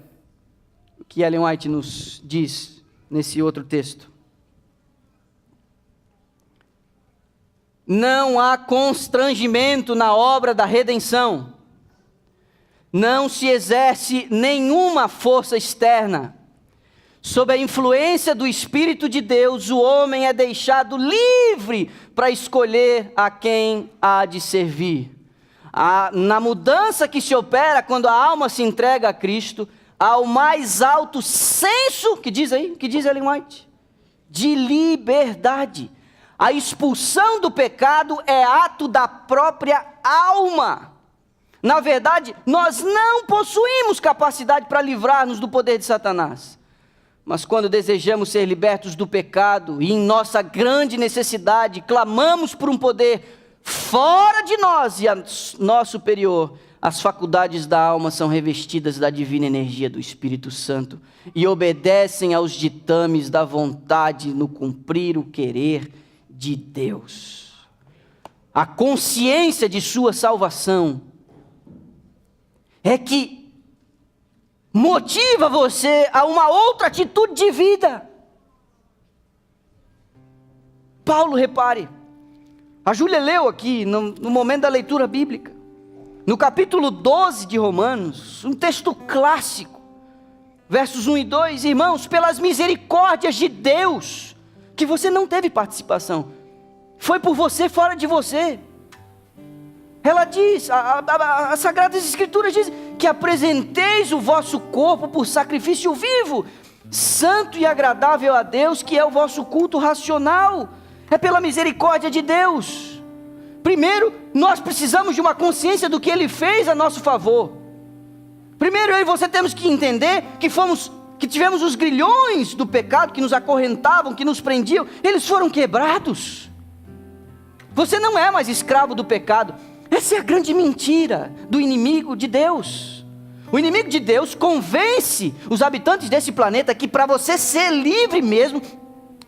o que Ellen White nos diz nesse outro texto. Não há constrangimento na obra da redenção. Não se exerce nenhuma força externa. Sob a influência do Espírito de Deus, o homem é deixado livre para escolher a quem há de servir. Na mudança que se opera quando a alma se entrega a Cristo, há o mais alto senso, que diz Ellen White, de liberdade. A expulsão do pecado é ato da própria alma. Na verdade, nós não possuímos capacidade para livrar-nos do poder de Satanás. Mas quando desejamos ser libertos do pecado e em nossa grande necessidade, clamamos por um poder fora de nós e a nós superior, as faculdades da alma são revestidas da divina energia do Espírito Santo e obedecem aos ditames da vontade no cumprir o querer de Deus. A consciência de sua salvação é que motiva você a uma outra atitude de vida. Paulo, repare, a Júlia leu aqui no momento da leitura bíblica, no capítulo 12 de Romanos, um texto clássico, versos 1 e 2, irmãos, pelas misericórdias de Deus, que você não teve participação, foi por você, fora de você. Ela diz, as Sagradas Escrituras dizem que apresenteis o vosso corpo por sacrifício vivo, santo e agradável a Deus, que é o vosso culto racional. É pela misericórdia de Deus. Primeiro, nós precisamos de uma consciência do que Ele fez a nosso favor. Primeiro, eu e você temos que entender que tivemos os grilhões do pecado que nos acorrentavam, que nos prendiam, eles foram quebrados. Você não é mais escravo do pecado. Essa é a grande mentira do inimigo de Deus. O inimigo de Deus convence os habitantes desse planeta que para você ser livre mesmo,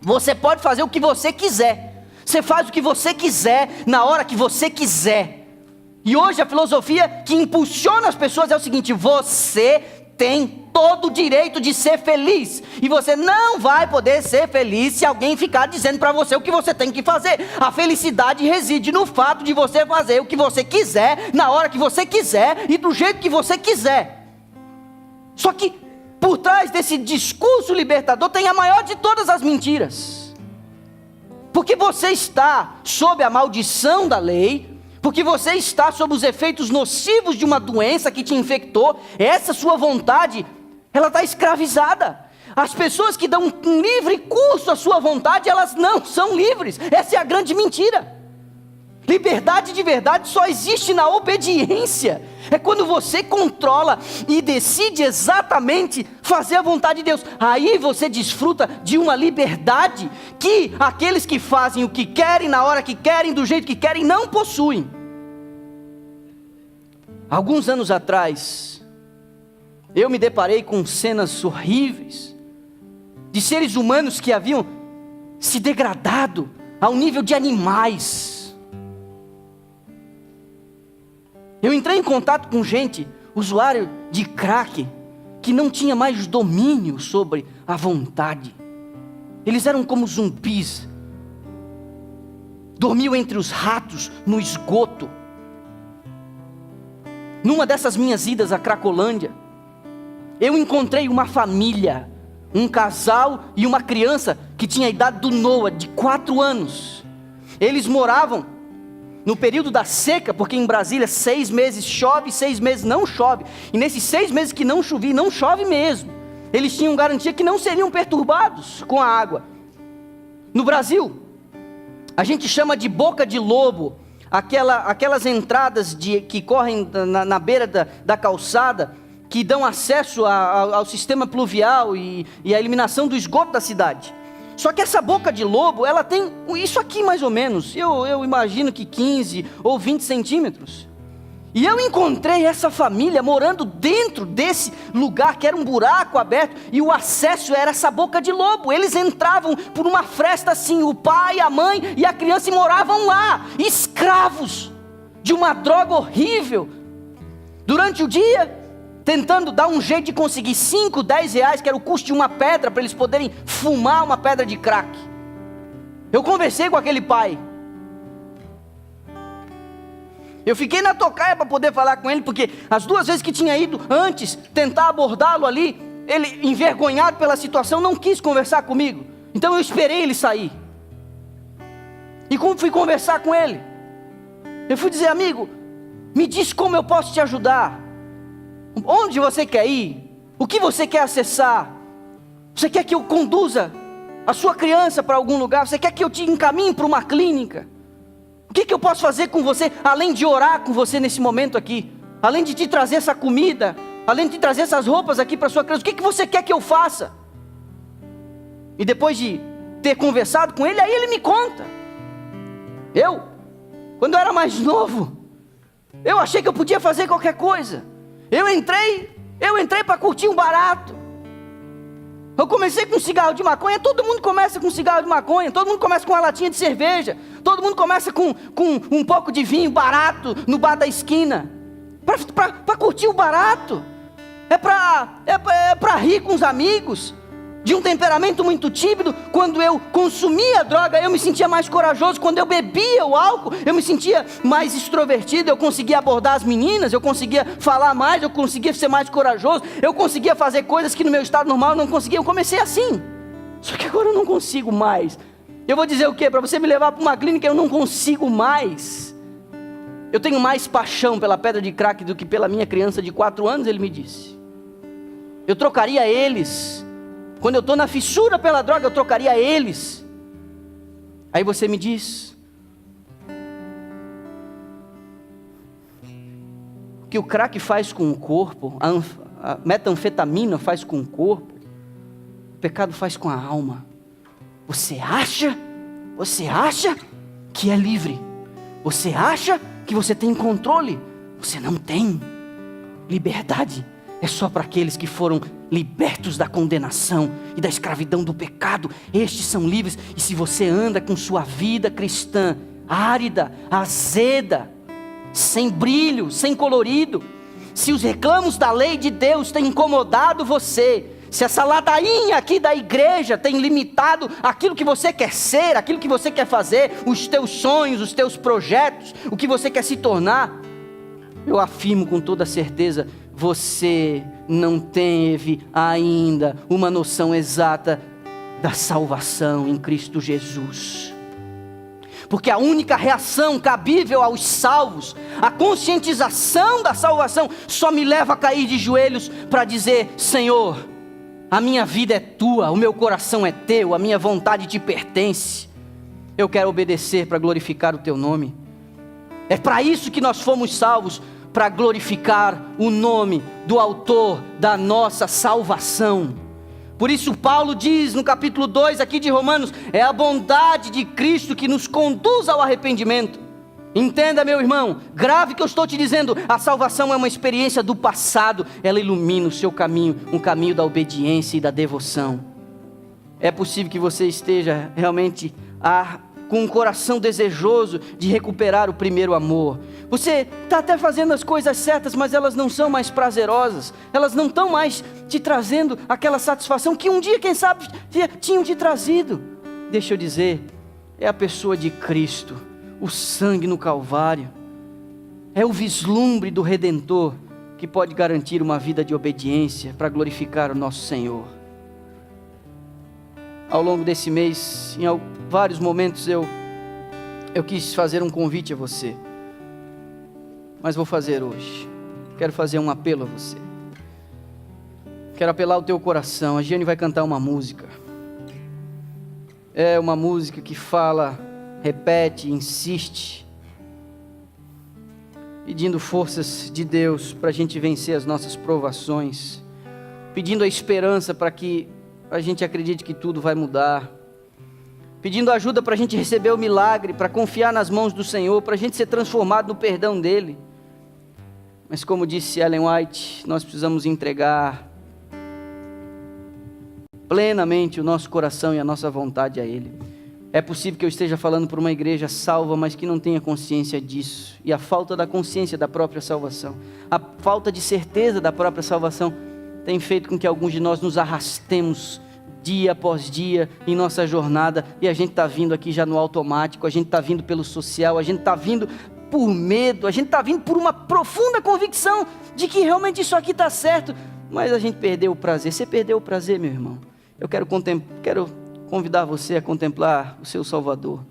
você pode fazer o que você quiser. Você faz o que você quiser, na hora que você quiser. E hoje a filosofia que impulsiona as pessoas é o seguinte: você tem todo o direito de ser feliz, e você não vai poder ser feliz se alguém ficar dizendo para você o que você tem que fazer. A felicidade reside no fato de você fazer o que você quiser, na hora que você quiser e do jeito que você quiser. Só que por trás desse discurso libertador tem a maior de todas as mentiras, porque você está sob a maldição da lei, porque você está sob os efeitos nocivos de uma doença que te infectou. Essa sua vontade, ela está escravizada. As pessoas que dão um livre curso à sua vontade, elas não são livres. Essa é a grande mentira. Liberdade de verdade só existe na obediência. É quando você controla e decide exatamente fazer a vontade de Deus. Aí você desfruta de uma liberdade que aqueles que fazem o que querem, na hora que querem, do jeito que querem, não possuem. Alguns anos atrás, eu me deparei com cenas horríveis de seres humanos que haviam se degradado ao nível de animais. Eu entrei em contato com gente, usuário de crack, que não tinha mais domínio sobre a vontade. Eles eram como zumbis. Dormiam entre os ratos, no esgoto. Numa dessas minhas idas à Cracolândia, eu encontrei uma família, um casal e uma criança que tinha a idade do Noah, de 4 anos. Eles moravam no período da seca, porque em Brasília 6 meses chove, 6 meses não chove. E nesses 6 meses que não chovia, não chove mesmo. Eles tinham garantia que não seriam perturbados com a água. No Brasil, a gente chama de boca de lobo, aquelas entradas que correm na beira da calçada, que dão acesso ao sistema pluvial e a eliminação do esgoto da cidade. Só que essa boca de lobo, ela tem isso aqui mais ou menos, eu imagino que 15 ou 20 centímetros. E eu encontrei essa família morando dentro desse lugar que era um buraco aberto, e o acesso era essa boca de lobo. Eles entravam por uma fresta assim, o pai, a mãe e a criança, e moravam lá, escravos de uma droga horrível. Durante o dia, tentando dar um jeito de conseguir 5, 10 reais, que era o custo de uma pedra, para eles poderem fumar uma pedra de crack. Eu conversei com aquele pai. Eu fiquei na tocaia para poder falar com ele, porque as 2 vezes que tinha ido antes, tentar abordá-lo ali, ele, envergonhado pela situação, não quis conversar comigo. Então eu esperei ele sair. E como fui conversar com ele, eu fui dizer: amigo, me diz como eu posso te ajudar. Onde você quer ir? O que você quer acessar? Você quer que eu conduza a sua criança para algum lugar? Você quer que eu te encaminhe para uma clínica? O que eu posso fazer com você, além de orar com você nesse momento aqui? Além de te trazer essa comida, além de te trazer essas roupas aqui para sua criança, o que você quer que eu faça? E depois de ter conversado com ele, aí ele me conta. Quando eu era mais novo, eu achei que eu podia fazer qualquer coisa. Eu entrei para curtir um barato. Eu comecei com um cigarro de maconha. Todo mundo começa com um cigarro de maconha. Todo mundo começa com uma latinha de cerveja. Todo mundo começa com um pouco de vinho barato no bar da esquina. Para curtir o barato. É para rir com os amigos. De um temperamento muito tímido. Quando eu consumia droga, eu me sentia mais corajoso. Quando eu bebia o álcool, eu me sentia mais extrovertido. Eu conseguia abordar as meninas, eu conseguia falar mais, eu conseguia ser mais corajoso, eu conseguia fazer coisas que no meu estado normal eu não conseguia. Eu comecei assim. Só que agora eu não consigo mais. Eu vou dizer o quê? Para você me levar para uma clínica, eu não consigo mais. Eu tenho mais paixão pela pedra de crack do que pela minha criança de 4 anos, ele me disse. Eu trocaria eles. Quando eu estou na fissura pela droga, eu trocaria eles. Aí você me diz: o que o crack faz com o corpo, a metanfetamina faz com o corpo, o pecado faz com a alma. Você acha que é livre? Você acha que você tem controle? Você não tem. Liberdade é só para aqueles que foram libertos da condenação e da escravidão do pecado. Estes são livres. E se você anda com sua vida cristã árida, azeda, sem brilho, sem colorido, se os reclamos da lei de Deus têm incomodado você, se essa ladainha aqui da igreja tem limitado aquilo que você quer ser, aquilo que você quer fazer, os teus sonhos, os teus projetos, o que você quer se tornar, eu afirmo com toda certeza: você não teve ainda uma noção exata da salvação em Cristo Jesus. Porque a única reação cabível aos salvos, a conscientização da salvação, só me leva a cair de joelhos para dizer: Senhor, a minha vida é tua, o meu coração é teu, a minha vontade te pertence. Eu quero obedecer para glorificar o teu nome. É para isso que nós fomos salvos, para glorificar o nome do autor da nossa salvação. Por isso Paulo diz no capítulo 2 aqui de Romanos, é a bondade de Cristo que nos conduz ao arrependimento. Entenda, meu irmão, grave o que eu estou te dizendo, a salvação é uma experiência do passado, ela ilumina o seu caminho, um caminho da obediência e da devoção. É possível que você esteja realmente com um coração desejoso de recuperar o primeiro amor. Você está até fazendo as coisas certas, mas elas não são mais prazerosas, elas não estão mais te trazendo aquela satisfação que um dia, quem sabe, tinham te trazido. Deixa eu dizer, é a pessoa de Cristo, o sangue no Calvário, é o vislumbre do Redentor que pode garantir uma vida de obediência para glorificar o nosso Senhor. Ao longo desse mês, em vários momentos eu quis fazer um convite a você, mas vou fazer hoje. Quero fazer um apelo a você. Quero apelar ao teu coração. A Giane vai cantar uma música. É uma música que fala, repete, insiste, pedindo forças de Deus para a gente vencer as nossas provações, pedindo a esperança para que a gente acredite que tudo vai mudar, pedindo ajuda para a gente receber o milagre, para confiar nas mãos do Senhor, para a gente ser transformado no perdão dEle. Mas como disse Ellen White, nós precisamos entregar plenamente o nosso coração e a nossa vontade a Ele. É possível que eu esteja falando por uma igreja salva, mas que não tenha consciência disso, e a falta da consciência da própria salvação, a falta de certeza da própria salvação, tem feito com que alguns de nós nos arrastemos dia após dia em nossa jornada, e a gente está vindo aqui já no automático, a gente está vindo pelo social, a gente está vindo por medo, a gente está vindo por uma profunda convicção de que realmente isso aqui está certo, mas a gente perdeu o prazer. Você perdeu o prazer, meu irmão? Eu quero convidar você a contemplar o seu Salvador.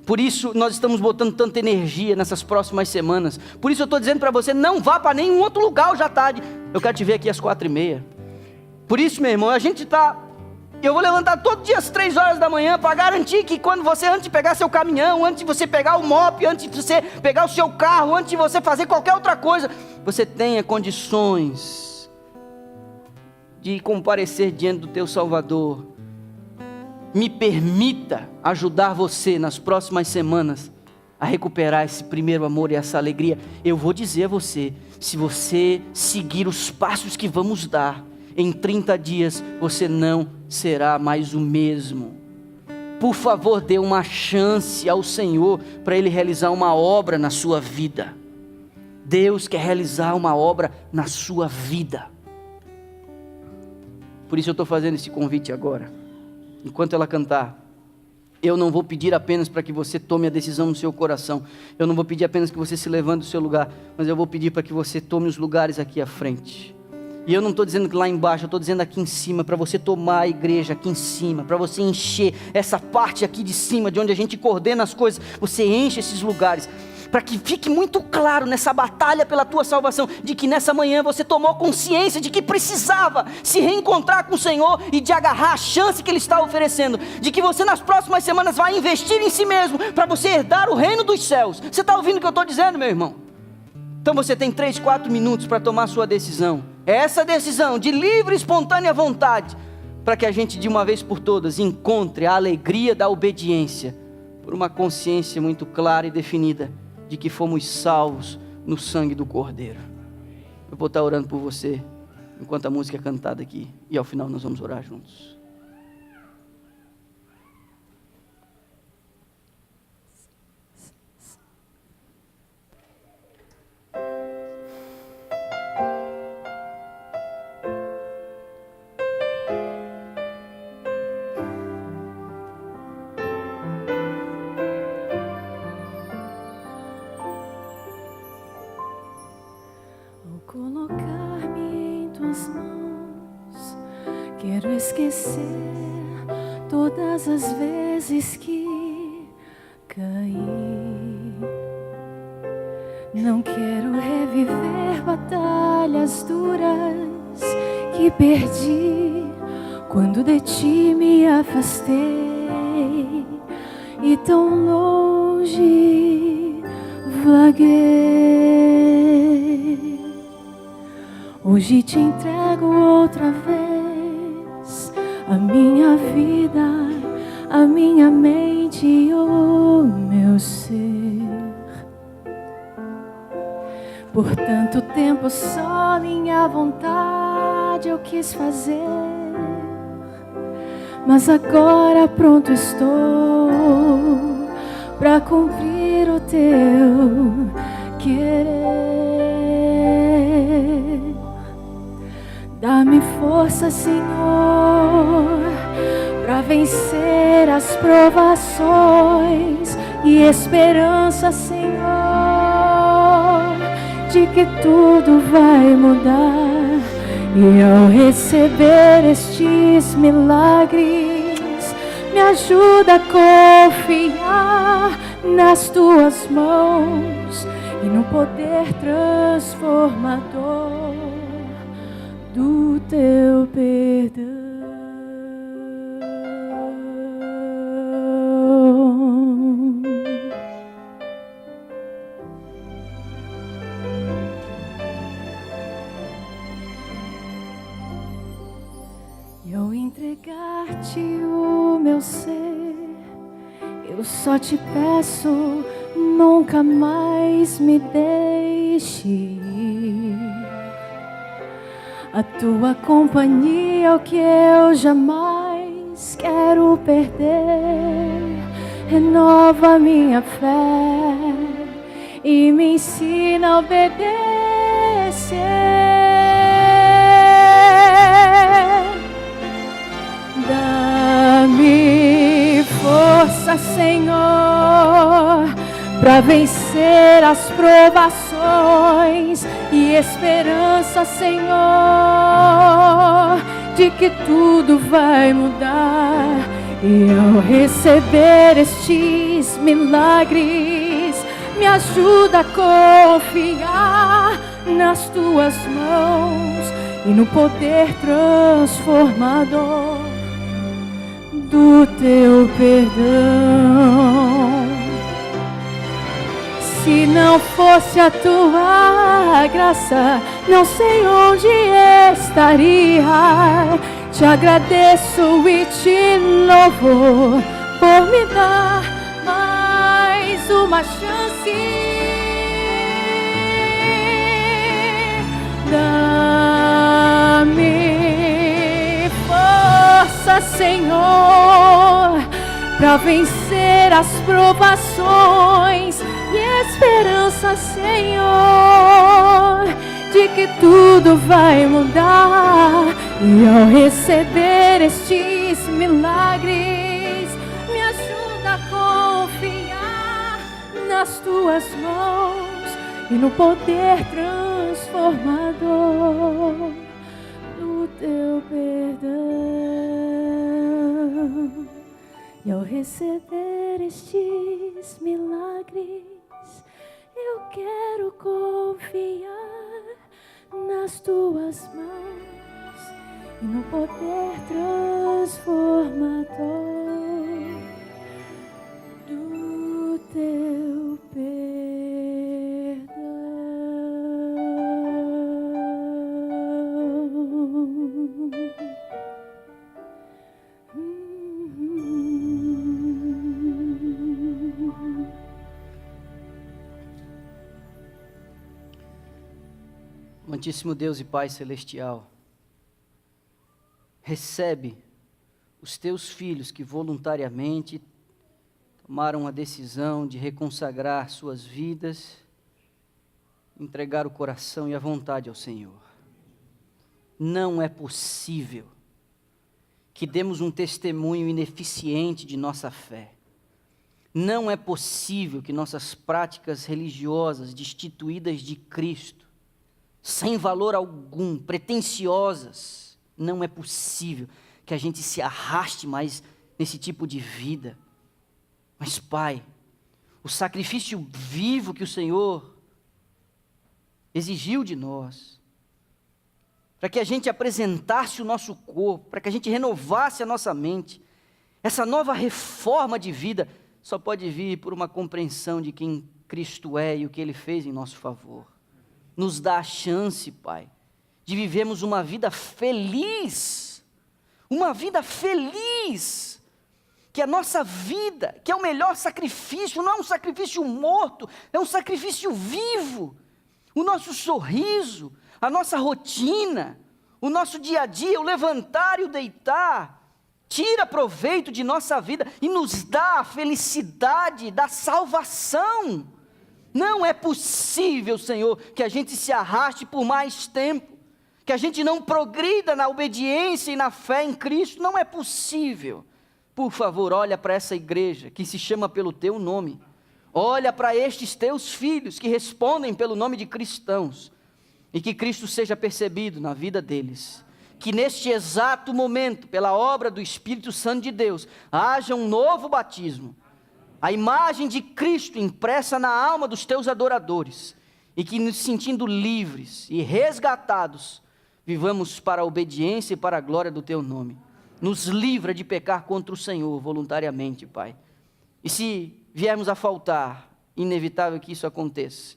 Por isso nós estamos botando tanta energia nessas próximas semanas. Por isso eu estou dizendo para você, não vá para nenhum outro lugar hoje à tarde. Eu quero te ver aqui às 4h30. Por isso, meu irmão, eu vou levantar todo dia às 3 horas da manhã para garantir que quando você, antes de pegar seu caminhão, antes de você pegar o mop, antes de você pegar o seu carro, antes de você fazer qualquer outra coisa, você tenha condições de comparecer diante do teu Salvador. Me permita ajudar você nas próximas semanas a recuperar esse primeiro amor e essa alegria. Eu vou dizer a você, se você seguir os passos que vamos dar, em 30 dias você não será mais o mesmo. Por favor, dê uma chance ao Senhor para Ele realizar uma obra na sua vida. Deus quer realizar uma obra na sua vida. Por isso eu estou fazendo esse convite agora. Enquanto ela cantar, eu não vou pedir apenas para que você tome a decisão no seu coração. Eu não vou pedir apenas que você se levante do seu lugar, mas eu vou pedir para que você tome os lugares aqui à frente. E eu não estou dizendo que lá embaixo, eu estou dizendo aqui em cima, para você tomar a igreja aqui em cima, para você encher essa parte aqui de cima, de onde a gente coordena as coisas, você enche esses lugares, para que fique muito claro nessa batalha pela tua salvação, de que nessa manhã você tomou consciência de que precisava se reencontrar com o Senhor e de agarrar a chance que Ele está oferecendo, de que você nas próximas semanas vai investir em si mesmo, para você herdar o reino dos céus. Você está ouvindo o que eu estou dizendo, meu irmão? Então você tem 3, 4 minutos para tomar a sua decisão. É essa decisão de livre e espontânea vontade, para que a gente de uma vez por todas encontre a alegria da obediência, por uma consciência muito clara e definida de que fomos salvos no sangue do Cordeiro. Eu vou estar orando por você enquanto a música é cantada aqui, e ao final nós vamos orar juntos. Colocar-me em tuas mãos, quero esquecer todas as vezes que caí. Não quero reviver batalhas duras que perdi quando de ti me afastei e tão longe vaguei. Hoje te entrego outra vez a minha vida, a minha mente e o meu ser. Por tanto tempo só minha vontade eu quis fazer, mas agora pronto estou para cumprir o teu querer. Dá-me força, Senhor, para vencer as provações, e esperança, Senhor, de que tudo vai mudar. E ao receber estes milagres, me ajuda a confiar nas tuas mãos e no poder transformador do teu perdão. E ao entregar-te o meu ser, eu só te peço, nunca mais me deixe ir. A tua companhia é o que eu jamais quero perder. Renova minha fé e me ensina a obedecer. Dá-me força, Senhor, para vencer as provações, e esperança, Senhor, de que tudo vai mudar. E ao receber estes milagres, me ajuda a confiar nas tuas mãos e no poder transformador do teu perdão. Se não fosse a tua graça, não sei onde estaria. Te agradeço e te louvo por me dar mais uma chance. Dá-me força, Senhor, para vencer as provações, e esperança, Senhor, de que tudo vai mudar. E ao receber estes milagres, me ajuda a confiar nas tuas mãos e no poder transformador do teu perdão. E ao receber estes milagres, eu quero confiar nas tuas mãos e no poder transformador do teu perdão. Amantíssimo Deus e Pai Celestial, recebe os teus filhos que voluntariamente tomaram a decisão de reconsagrar suas vidas, entregar o coração e a vontade ao Senhor. Não é possível que demos um testemunho ineficiente de nossa fé. Não é possível que nossas práticas religiosas destituídas de Cristo, sem valor algum, pretensiosas, não é possível que a gente se arraste mais nesse tipo de vida. Mas, Pai, o sacrifício vivo que o Senhor exigiu de nós, para que a gente apresentasse o nosso corpo, para que a gente renovasse a nossa mente, essa nova reforma de vida só pode vir por uma compreensão de quem Cristo é e o que Ele fez em nosso favor. Nos dá a chance, Pai, de vivermos uma vida feliz. Uma vida feliz. Que a nossa vida, que é o melhor sacrifício, não é um sacrifício morto, é um sacrifício vivo. O nosso sorriso, a nossa rotina, o nosso dia a dia, o levantar e o deitar, tira proveito de nossa vida e nos dá a felicidade da salvação. Não é possível, Senhor, que a gente se arraste por mais tempo, que a gente não progrida na obediência e na fé em Cristo, não é possível. Por favor, olha para essa igreja que se chama pelo teu nome, olha para estes teus filhos que respondem pelo nome de cristãos, e que Cristo seja percebido na vida deles, que neste exato momento, pela obra do Espírito Santo de Deus, haja um novo batismo, a imagem de Cristo impressa na alma dos teus adoradores, e que nos sentindo livres e resgatados, vivamos para a obediência e para a glória do teu nome. Nos livra de pecar contra o Senhor voluntariamente, Pai. E se viermos a faltar, inevitável que isso aconteça,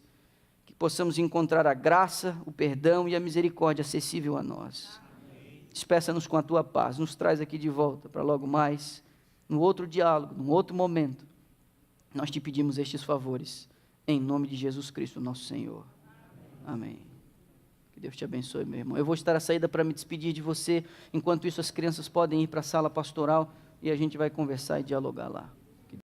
que possamos encontrar a graça, o perdão e a misericórdia acessível a nós. Despeça-nos com a tua paz, nos traz aqui de volta para logo mais, num outro diálogo, num outro momento. Nós te pedimos estes favores, em nome de Jesus Cristo, nosso Senhor. Amém. Que Deus te abençoe, meu irmão. Eu vou estar à saída para me despedir de você. Enquanto isso, as crianças podem ir para a sala pastoral e a gente vai conversar e dialogar lá.